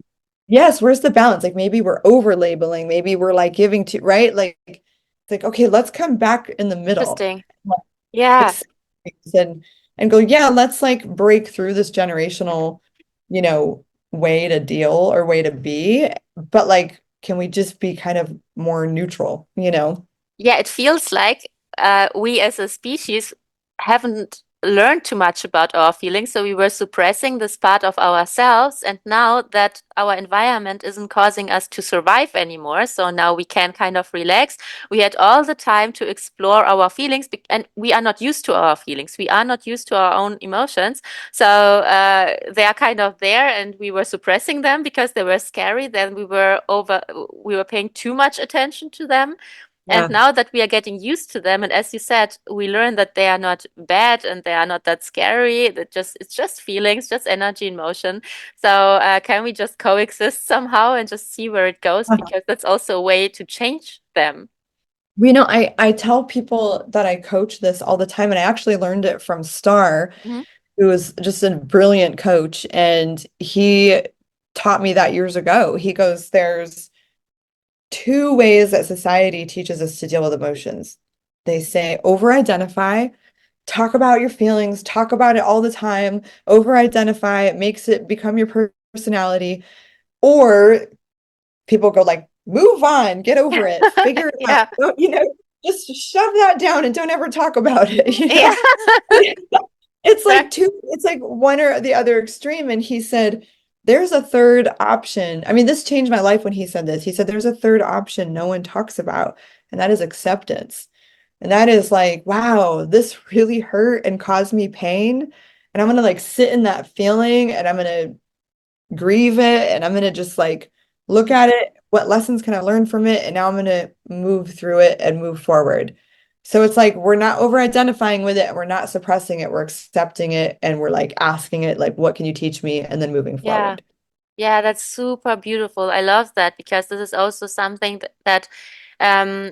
yes, where's the balance? Like, maybe we're over labeling, maybe we're like giving to, right? Like, it's like, okay, let's come back in the middle. Interesting. Yeah. Accept things and go, yeah, let's like break through this generational, way to deal or way to be. But like, can we just be kind of more neutral? Yeah, it feels like we as a species haven't learned too much about our feelings, so we were suppressing this part of ourselves. And now that our environment isn't causing us to survive anymore, so now we can kind of relax. We had all the time to explore our feelings, and we are not used to our feelings. We are not used to our own emotions. So they are kind of there, and we were suppressing them because they were scary. Then we were paying too much attention to them. And Yeah. now that we are getting used to them, and as you said, we learn that they are not bad and they are not that scary. It's just feelings, just energy and motion. So can we just coexist somehow and just see where it goes? Because that's also a way to change them. I tell people that I coach this all the time, and I actually learned it from Star, Hmm. who was just a brilliant coach, and he taught me that years ago. He goes, there's two ways that society teaches us to deal with emotions. They say over-identify, talk about your feelings, talk about it all the time, over-identify, it makes it become your personality. Or people go like, move on, get over it, figure it out. Yeah. Just shove that down and don't ever talk about it, Yeah. It's like one or the other extreme. And he said, there's a third option. I mean, this changed my life when he said this. He said, there's a third option no one talks about, and that is acceptance. And that is like, wow, this really hurt and caused me pain. And I'm gonna like sit in that feeling and I'm gonna grieve it and I'm gonna just like look at it. What lessons can I learn from it? And now I'm gonna move through it and move forward. So it's like we're not over identifying with it and we're not suppressing it, we're accepting it and we're like asking it, like, what can you teach me? And then moving Yeah. forward. Yeah, that's super beautiful. I love that because this is also something um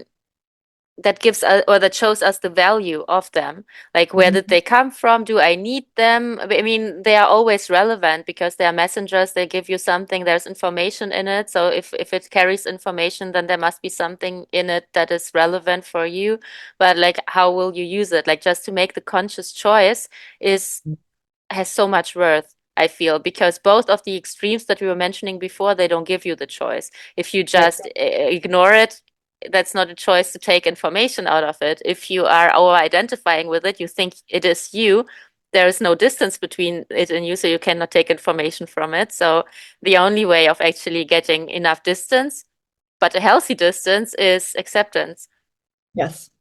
that gives us or that shows us the value of them. Like, where did Mhm. they come from? Do I need them? I mean, they are always relevant because they are messengers. They give you something, there's information in it. So if it carries information, then there must be something in it that is relevant for you. But like, how will you use it? Like, just to make the conscious choice is has so much worth, I feel, because both of the extremes that we were mentioning before, they don't give you the choice. If you Right. just ignore it, that's not a choice to take information out of it. If you are over identifying with it, you think it is you, there is no distance between it and you, so you cannot take information from it. So the only way of actually getting enough distance, but a healthy distance, is acceptance. Yes.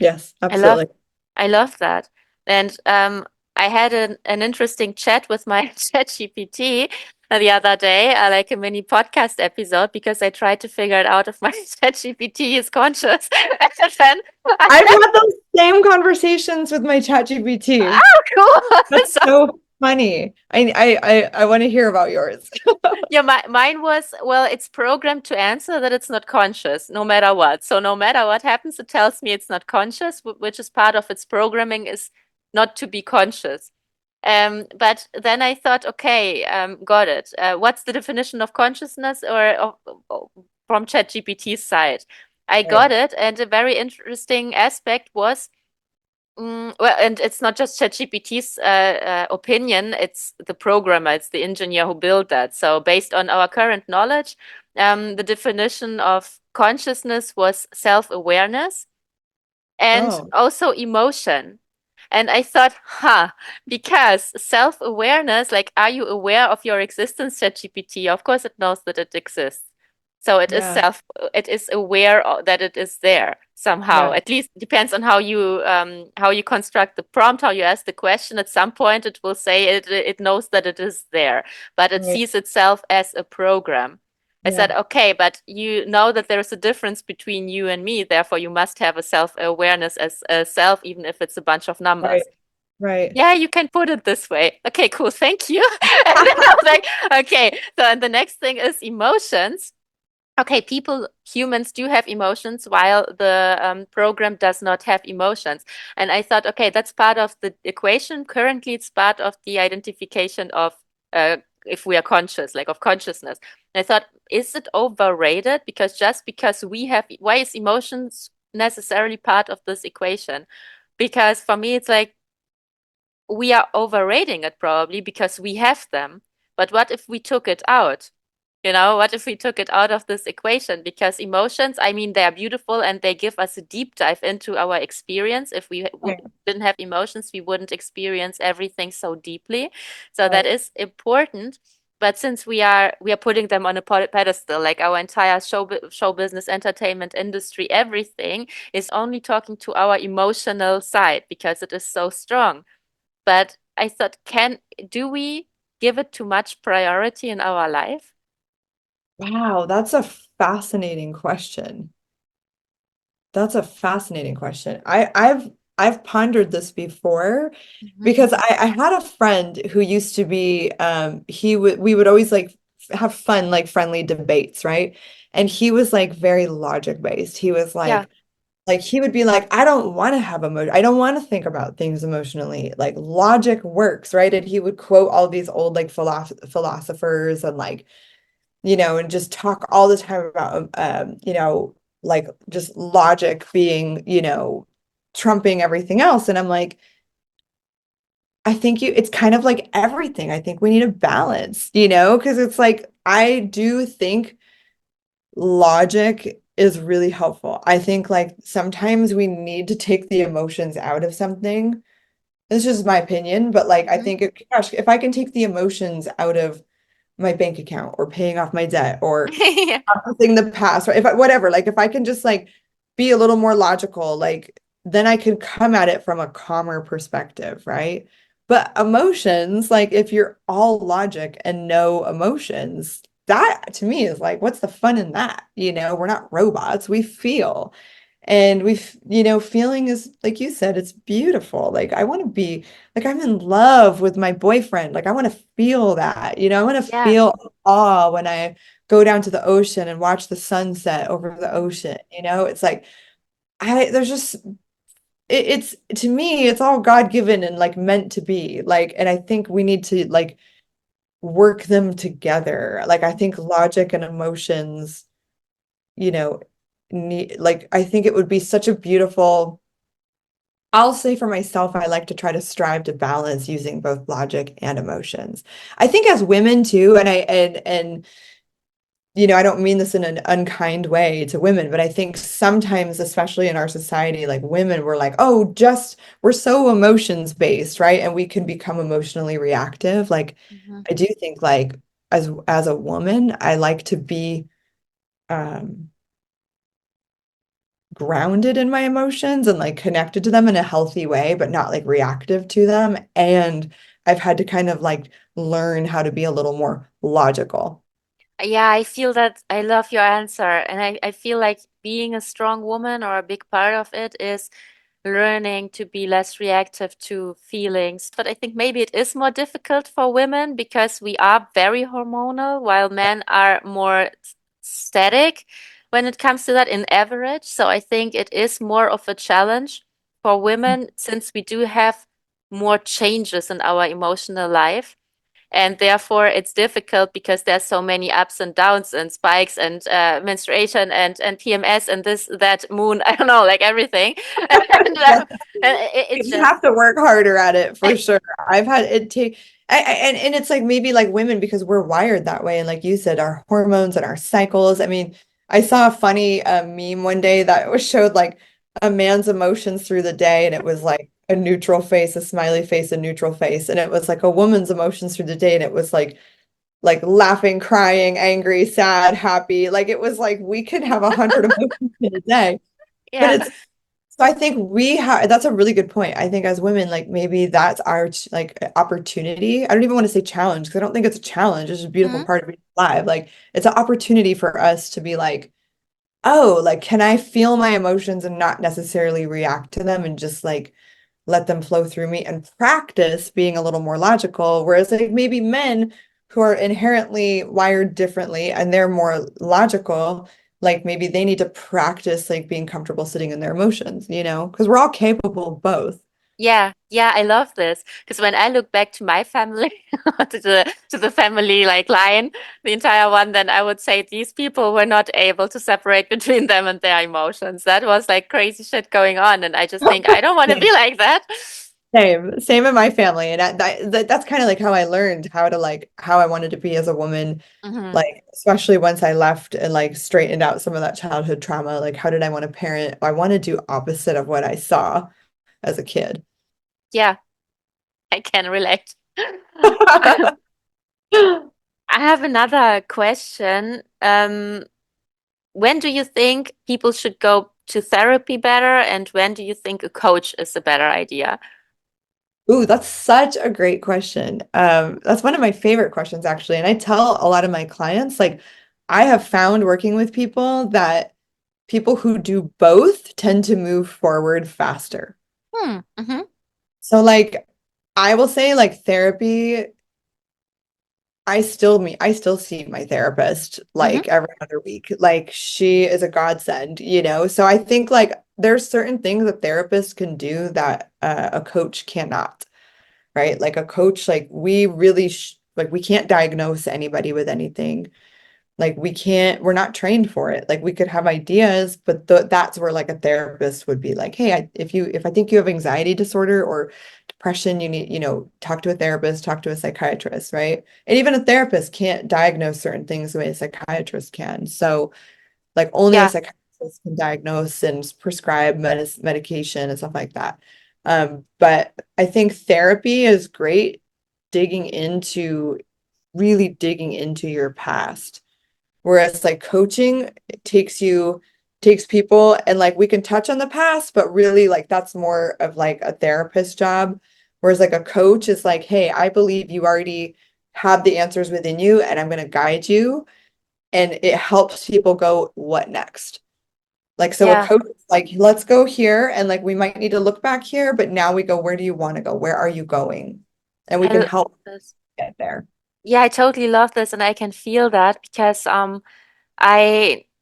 Yes, I love absolutely. I love that. And I had an interesting chat with my ChatGPT the other day, like a mini podcast episode, because I tried to figure it out if my ChatGPT is conscious. And then I've had those same conversations with my ChatGPT. oh, cool. That's So so funny. I want to hear about yours. yeah, mine was, well, it's programmed to answer that it's not conscious, no matter what. So no matter what happens, it tells me it's not conscious, which is part of its programming, is not to be conscious. But then I thought, okay, got it. What's the definition of consciousness from ChatGPT's side? I got Right. it, and a very interesting aspect was, well, and it's not just ChatGPT's opinion; it's the programmer, it's the engineer who built that. So based on our current knowledge, the definition of consciousness was self-awareness and Oh, also emotion. And I thought, because self-awareness, like, are you aware of your existence, ChatGPT? Of course, it knows that it exists. So yeah. it is aware that it is there somehow. Yeah. At least depends on how you construct the prompt, how you ask the question. At some point, it will say it knows that it is there, but it Right. sees itself as a program. I Yeah. said, okay, but you know that there's a difference between you and me. Therefore, you must have a self-awareness as a self, even if it's a bunch of Right. numbers. Right. Yeah, you can put it this way. Okay, cool. Thank you. And then I was like, okay. So, and the next thing is emotions. Okay, humans do have emotions, while the program does not have emotions. And I thought, okay, that's part of the equation. Currently, it's part of the identification of uh, if we are conscious, like of consciousness. And I thought, is it overrated? Because just because why is emotions necessarily part of this equation? Because for me, it's like we are overrating it probably because we have them. But what if we took it out? What if we took it out of this equation? Because emotions, I mean, they are beautiful and they give us a deep dive into our experience. If we Right. didn't have emotions, we wouldn't experience everything so deeply. So that Right. is important. But since we are putting them on a pedestal, like our entire show business, entertainment industry, everything is only talking to our emotional side because it is so strong. But I thought, do we give it too much priority in our life? Wow, that's a fascinating question. That's a fascinating question. I've pondered this before Mhm. because I had a friend who used to be he would we would always like have fun, like friendly debates, right? And he was like very logic based. He was Yeah. like he would be like, I don't want to have emotion. I don't want to think about things emotionally. Like logic works, right? And he would quote all these old like philosophers and like, and just talk all the time about like just logic being, trumping everything else. And I'm like, I think it's kind of like everything. I think we need a balance, because it's like I do think logic is really helpful. I think like sometimes we need to take the emotions out of something. This is just my opinion, but like I Mhm. think, gosh, if I can take the emotions out of my bank account or paying off my debt or Yeah. processing the past, or if I, whatever, like if I can just like be a little more logical, like then I could come at it from a calmer perspective, right? But emotions, like if you're all logic and no emotions, that to me is like, what's the fun in that? We're not robots, we feel. And feeling is, like you said, it's beautiful. Like I want to be, like I'm in love with my boyfriend. Like I want to feel that, I want to Yeah. feel awe when I go down to the ocean and watch the sunset over the Mhm. ocean. It's like there's just it's to me it's all God-given and like meant to be. Like and I think we need to like work them together. Like I think logic and emotions, you know, like I think it would be such a beautiful I'll say for myself, I like to try to strive to balance using both logic and emotions. I think as women too, and I don't mean this in an unkind way to women, but I think sometimes, especially in our society, like women, we're like, oh, we're so emotions based, right? And we can become emotionally reactive. Like, Mhm. I do think like as a woman, I like to be um grounded in my emotions and like connected to them in a healthy way, but not like reactive to them. And I've had to kind of like learn how to be a little more logical. Yeah, I feel that I love your answer. And I feel like being a strong woman or a big part of it is learning to be less reactive to feelings. But I think maybe it is more difficult for women because we are very hormonal, while men are more static when it comes to that in average. So I think it is more of a challenge for women since we do have more changes in our emotional life. And therefore, it's difficult because there's so many ups and downs and spikes and menstruation and PMS and this, that, moon, I don't know, like everything. And, it's You just, have to work harder at it for sure. I've had it take and it's like maybe like women because we're wired that way. And like you said, our hormones and our cycles. I mean, I saw a funny meme one day that was showed like a man's emotions through the day, and it was like a neutral face, a smiley face, a neutral face. And it was like a woman's emotions through the day, and it was like laughing, crying, angry, sad, happy. Like it was like we could have 100 emotions in a day. But yeah. it's so I think we have that's a really good point. I think as women, like maybe that's our like opportunity. I don't even want to say challenge because I don't think it's a challenge. It's just a beautiful Mhm. part of being alive. Like it's an opportunity for us to be like, oh, like can I feel my emotions and not necessarily react to them and just like let them flow through me and practice being a little more logical. Whereas like maybe men who are inherently wired differently and they're more logical, like maybe they need to practice like being comfortable sitting in their emotions, because we're all capable of both. Yeah, yeah, I love this because when I look back to my family, to the family like line, the entire one, then I would say these people were not able to separate between them and their emotions. That was like crazy shit going on, and I just think I don't want to be like that. Same in my family. And that's kind of like how I learned how to like how I wanted to be as a woman, Hmm. like especially once I left and like straightened out some of that childhood trauma. Like how did I want to parent? I want to do opposite of what I saw as a kid. Yeah, I can relate. I have another question. When do you think people should go to therapy better, and when do you think a coach is a better idea? Ooh, that's such a great question. That's one of my favorite questions, actually. And I tell a lot of my clients, like, I have found working with people that people who do both tend to move forward faster. Hmm. Hmm. So, like, I will say, like, therapy, I still see my therapist Hmm. like every other week. Like, she is a godsend, So I think, like, there's certain things a therapist can do that a coach cannot. Right? Like a coach, like we really like we can't diagnose anybody with anything. Like we're not trained for it. Like we could have ideas, but that's where like a therapist would be like, hey, if I think you have anxiety disorder or depression, you need, talk to a therapist, talk to a psychiatrist, right? And even a therapist can't diagnose certain things the way a psychiatrist can. So like only a Yeah. psychiatrist can diagnose and prescribe medication and stuff like that. But I think therapy is great digging into really digging into your past. Whereas like coaching, it takes you takes people and like we can touch on the past, but really like that's more of like a therapist job. Whereas like a coach is like, hey, I believe you already have the answers within you and I'm going to guide you. And it helps people go, what next? Like, so a Yeah, coach is like, let's go here. And like, we might need to look back here, but now we go, where do you want to go? Where are you going? And we I can love help this. get there. Yeah, I totally love this, and I can feel that because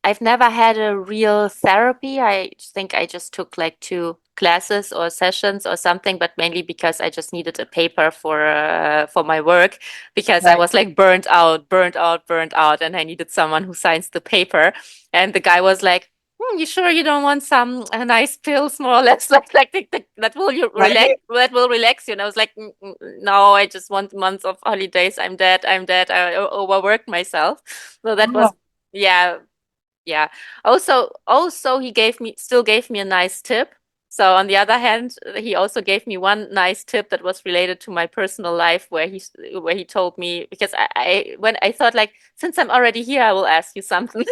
I've never had a real therapy. I think I just took like two classes or sessions or something, but mainly because I just needed a paper for my work because I Right. was like burnt out, burnt out, burnt out, and I needed someone who signs the paper. And the guy was like, "You sure you don't want some nice pills, more or less, that will you relax, Right. that will relax you?" And I was like, No, I just want months of holidays. I'm dead. I'm dead. I overworked myself." So that was, Oh, yeah, yeah. Also, he still gave me a nice tip. So on the other hand, he also gave me one nice tip that was related to my personal life, where he told me because when I thought like since I'm already here, I will ask you something.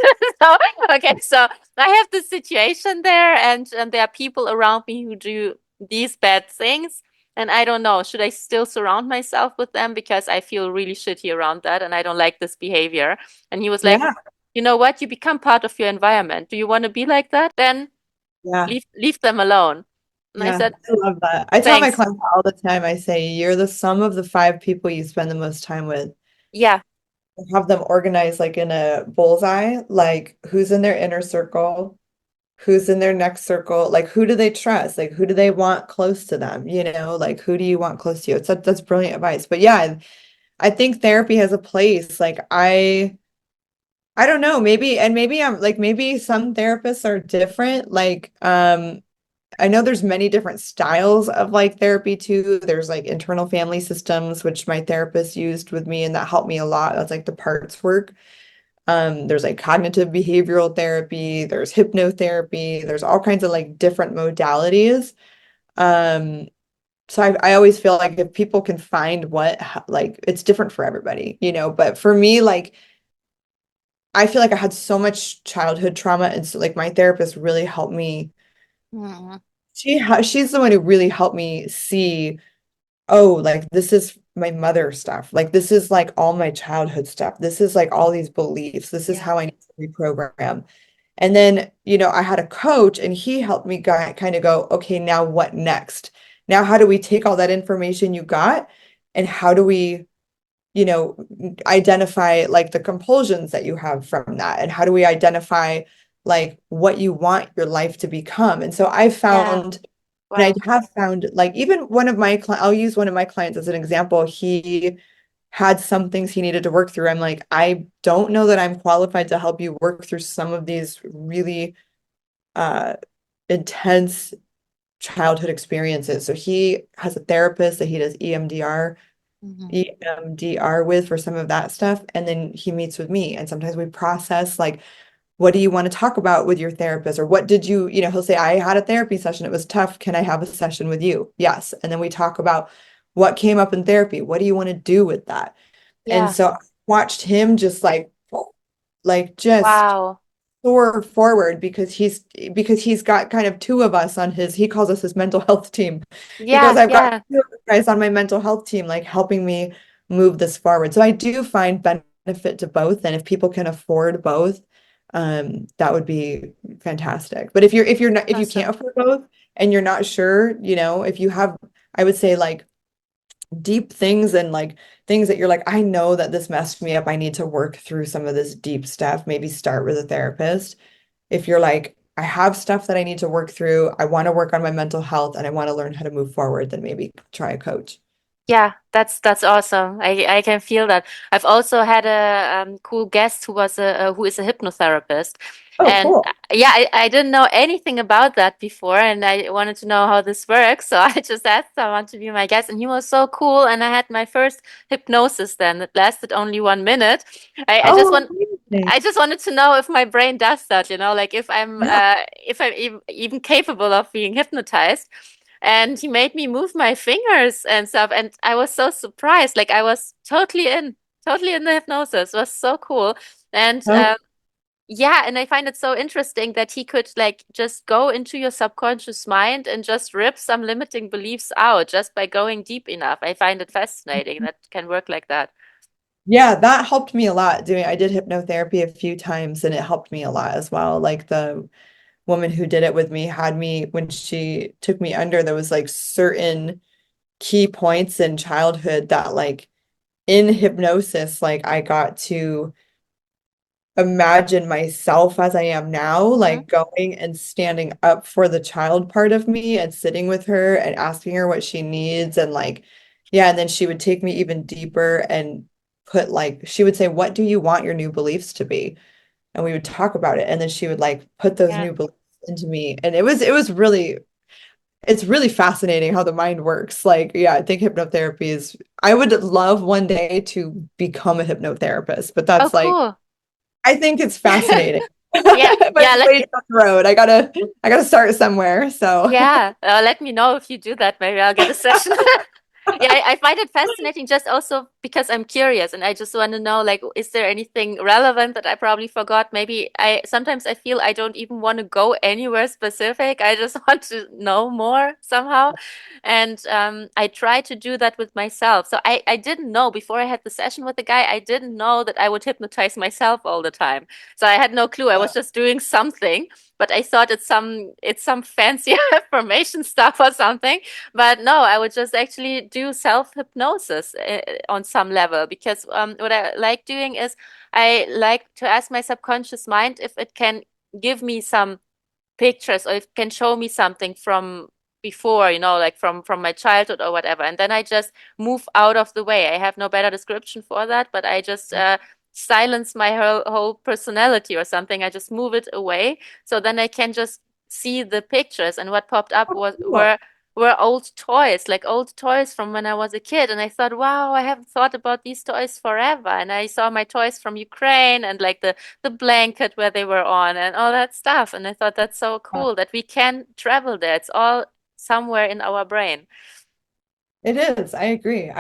So okay, so I have this situation there, and there are people around me who do these bad things, and I don't know, should I still surround myself with them because I feel really shitty around that, and I don't like this behavior. And he was like, yeah. you know what? You become part of your environment. Do you want to be like that? Then Yeah. leave them alone. And I Yeah. said, I love that. I tell my thanks. clients all the time, I say, you're the sum of the five people you spend the most time with. Yeah. Have them organized like in a bullseye, like who's in their inner circle, who's in their next circle, like who do they trust, like who do they want close to them, like who do you want close to you? That's brilliant advice. But yeah, I think therapy has a place. Like I don't know, maybe I'm like maybe some therapists are different. Like I know there's many different styles of like therapy too. There's like internal family systems, which my therapist used with me and that helped me a lot. That's like the parts work. There's like cognitive behavioral therapy, there's hypnotherapy, there's all kinds of like different modalities. Um, so I always feel like if people can find like it's different for everybody, but for me, like I feel like I had so much childhood trauma, and so like my therapist really helped me. Mm, She's the one who really helped me see, oh, like this is my mother stuff. Like this is like all my childhood stuff. This is like all these beliefs. This is yeah. how I need to reprogram. And then, I had a coach and he helped me kind of go, okay, now what next? Now, how do we take all that information you got and how do we, you know, identify like the compulsions that you have from that? And how do we identify like what you want your life to become? And so I Yeah. found, and I Wow. have found like even I'll use one of my clients as an example. He had some things he needed to work through. I'm like, I don't know that I'm qualified to help you work through some of these really uh intense childhood experiences. So he has a therapist that he does Hmm. EMDR with for some of that stuff. And then he meets with me. And sometimes we process like, what do you want to talk about with your therapist? Or what did he'll say, I had a therapy session. It was tough. Can I have a session with you? Yes. And then we talk about what came up in therapy. What do you want to do with that? And Yeah. so I watched him just just Wow. soar forward because he's got kind of two of us on he calls us his mental health team because Yeah. I've got Yeah. two guys on my mental health team like helping me move this forward. So I do find benefit to both, and if people can afford both, that would be fantastic. But if you can't Awesome. afford both and you're not sure, if you have, I would say like deep things and like things that you're like, I know that this messed me up. I need to work through some of this deep stuff. Maybe start with a therapist. If you're like, I have stuff that I need to work through, I want to work on my mental health and I want to learn how to move forward, then maybe try a coach. Yeah, that's awesome. I can feel that. I've also had a cool guest who is a hypnotherapist, Oh, and cool. yeah, I didn't know anything about that before, and I wanted to know how this works. So I just asked someone to be my guest, and he was so cool. And I had my first hypnosis then. It lasted only 1 minute. Oh, amazing. I just wanted to know if my brain does that, like Yeah. if I'm even capable of being hypnotized. And he made me move my fingers and stuff, and I was so surprised. Like I was totally in the hypnosis. It was so cool. And Oh. yeah, and I find it so interesting that he could like just go into your subconscious mind and just rip some limiting beliefs out just by going deep enough. I find it fascinating that can work like that. Yeah, that helped me a lot doing I did hypnotherapy a few times and it helped me a lot as well. Like the woman who did it with me had me when she took me under, there was like certain key points in childhood that like in hypnosis, like I got to imagine myself as I am now, Hmm. like going and standing up for the child part of me and sitting with her and asking her what she needs and like, yeah, and then she would take me even deeper and put like she would say, "What do you want your new beliefs to be?" And we would talk about it and then she would like put those Yeah. new beliefs into me and it was really it's really fascinating how the mind works. Like, yeah, I think hypnotherapy is I would love one day to become a hypnotherapist, but Oh, that's like cool. I think it's fascinating. Yeah, But yeah. Let way me. down the road. I gotta start somewhere. So Yeah, let me know if you do that. Maybe I'll get a session. Yeah, I find it fascinating just also because I'm curious and I just want to know like is there anything relevant that I probably forgot? Maybe I sometimes I feel I don't even want to go anywhere specific. I just want to know more somehow. And I try to do that with myself. So I didn't know before I had the session with the guy, I didn't know that I would hypnotize myself all the time. So I had no clue. I was just doing something, but I thought it's some fancy affirmation stuff or something. But no, I would just actually do self-hypnosis on some level because what I like doing is I like to ask my subconscious mind if it can give me some pictures or it can show me something from before, like from my childhood or whatever. And then I just move out of the way. I have no better description for that, but I just silence my whole personality or something. I just move it away. So then I can just see the pictures. And what popped up was cool. were old toys, like old toys from when I was a kid. And I thought, wow, I haven't thought about these toys forever. And I saw my toys from Ukraine and like the blanket where they were on and all that stuff. And I thought that's so cool that we can travel there. It's all somewhere in our brain. It is. I agree.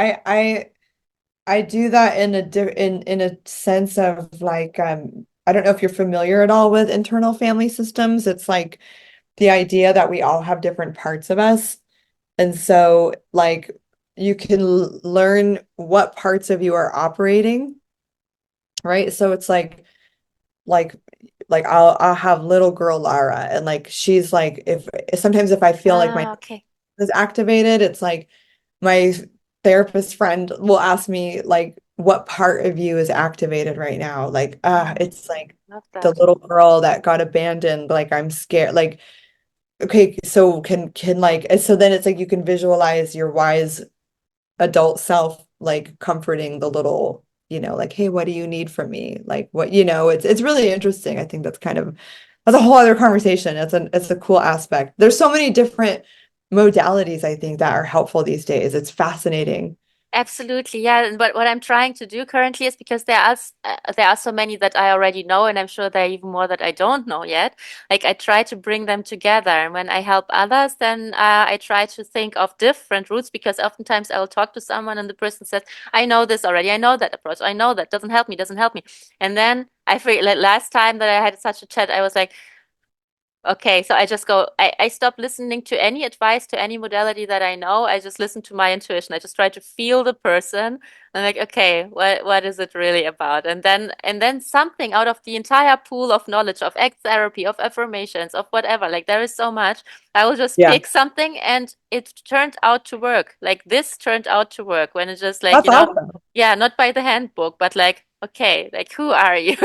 I do that in in a sense of like I don't know if you're familiar at all with internal family systems. It's like the idea that we all have different parts of us. And so like you can learn what parts of you are operating, right? So it's like I'll have little girl Lara and like she's like if sometimes if I feel like my Ah, okay. is activated, it's like my therapist friend will ask me like what part of you is activated right now? Like Mm, it's like love the that. little girl that got abandoned, like I'm scared. Like okay, so can like and so then it's like you can visualize your wise adult self like comforting the little, like, hey, what do you need from me? Like what, it's really interesting. I think that's a whole other conversation. It's a cool aspect. There's so many different modalities I think that are helpful these days. It's fascinating. Absolutely, yeah. And but what I'm trying to do currently is because there are so many that I already know, and I'm sure there are even more that I don't know yet. Like I try to bring them together, and when I help others, then I try to think of different routes because oftentimes I will talk to someone and the person says, "I know this already. I know that approach. I know that doesn't help me. Doesn't help me." And then I feel like last time that I had such a chat, I was like. Okay, so I just go, I stop listening to any advice, to any modality that I know. I just listen to my intuition. I just try to feel the person and like, okay, what is it really about? And then something out of the entire pool of knowledge of act therapy, of affirmations, of whatever, like there is so much. I will just Yeah, pick something and it turned out to work. Like this turned out to work when it's just like, that's awesome. yeah, not by the handbook, but like, okay, like who are you?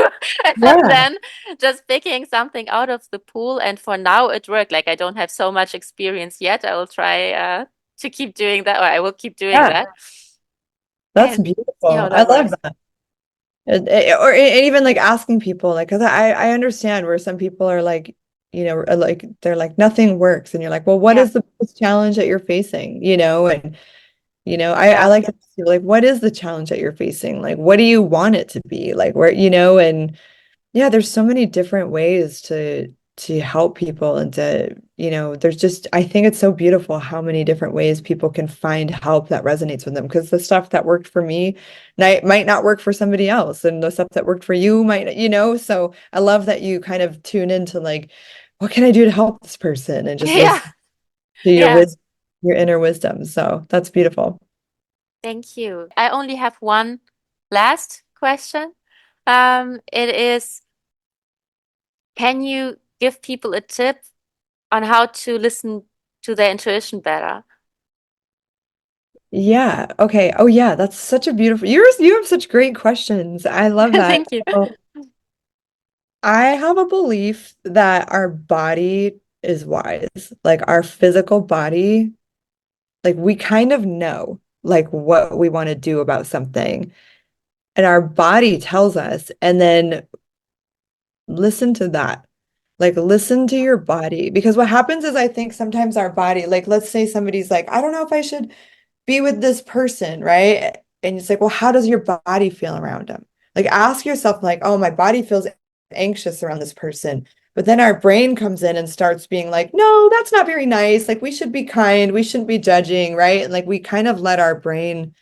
And Yeah, then just picking something out of the pool. And for now, it worked. Like I don't have so much experience yet. I will try to keep doing that, or I will keep doing yeah, that that's and see how beautiful. I that love works. that. Or even like asking people, like, because I understand where some people are like, like they're like nothing works, and you're like, well, what Yeah, is the biggest challenge that you're facing? And I yeah, like to ask people, like, what is the challenge that you're facing? Like, what do you want it to be? Like, where, and yeah, there's so many different ways to. to help people and to, there's just, I think it's so beautiful how many different ways people can find help that resonates with them. Because the stuff that worked for me might not work for somebody else, and the stuff that worked for you might, so I love that you kind of tune into like, what can I do to help this person, and just Yeah. listen to your Yeah. wisdom, your inner wisdom. So that's beautiful. Thank you. I only have one last question. It is, can you give people a tip on how to listen to their intuition better? Yeah. Okay. Oh yeah, that's such a beautiful, you have such great questions. I love that. Thank you. So I have a belief that our body is wise. Like our physical body, like we kind of know like what we want to do about something. And our body tells us, and then listen to that. Like listen to your body. Because what happens is I think sometimes our body, like let's say somebody's like, I don't know if I should be with this person, right? And it's like, well, how does your body feel around them? Like, ask yourself, like, oh, my body feels anxious around this person. But then our brain comes in and starts being like, no, that's not very nice. Like, we should be kind. We shouldn't be judging, right? And like, we kind of let our brain,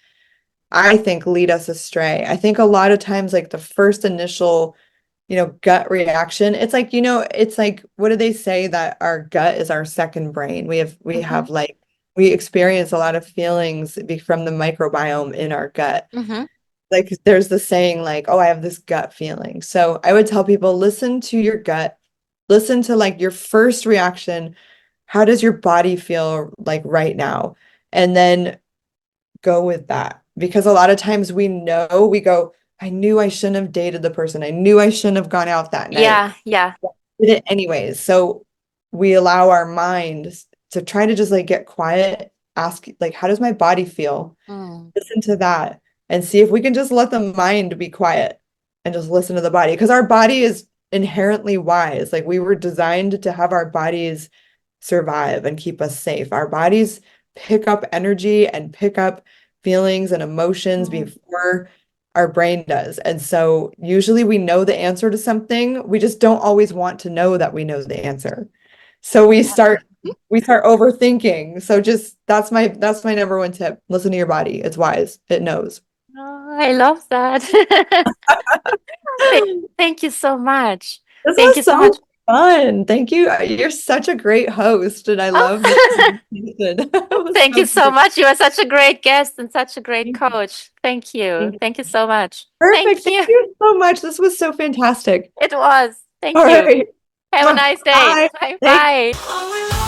I think, lead us astray. I think a lot of times, like, the first initial gut reaction. It's like, it's like, what do they say that our gut is our second brain? We have Hmm. like, we experience a lot of feelings from the microbiome in our gut. Hmm. Like there's the saying like, oh, I have this gut feeling. So I would tell people, listen to your gut, listen to like your first reaction. How does your body feel like right now? And then go with that, because a lot of times we go, I knew I shouldn't have dated the person. I knew I shouldn't have gone out that night. Yeah, yeah. Did it anyways. So we allow our mind to try to just like get quiet, ask like, how does my body feel? Mm. Listen to that and see if we can just let the mind be quiet and just listen to the body, because our body is inherently wise. Like we were designed to have our bodies survive and keep us safe. Our bodies pick up energy and pick up feelings and emotions Mm. before our brain does. And so usually we know the answer to something. We just don't always want to know that we know the answer. So we start overthinking. So just that's my number one tip. Listen to your body. It's wise. It knows. Oh, I love that. Thank, thank you so much. This Thank you was so much. so fun. Thank you. You're such a great host, and I love this Oh, conversation. It was thank so you so great. much. You are such a great guest and such a great Thank you. coach. Thank you. Thank you. Thank you so much. Perfect. Thank Thank you. you so much. This was so fantastic. It was. All Thank you. right. Have a nice day. Bye. Bye Thank bye.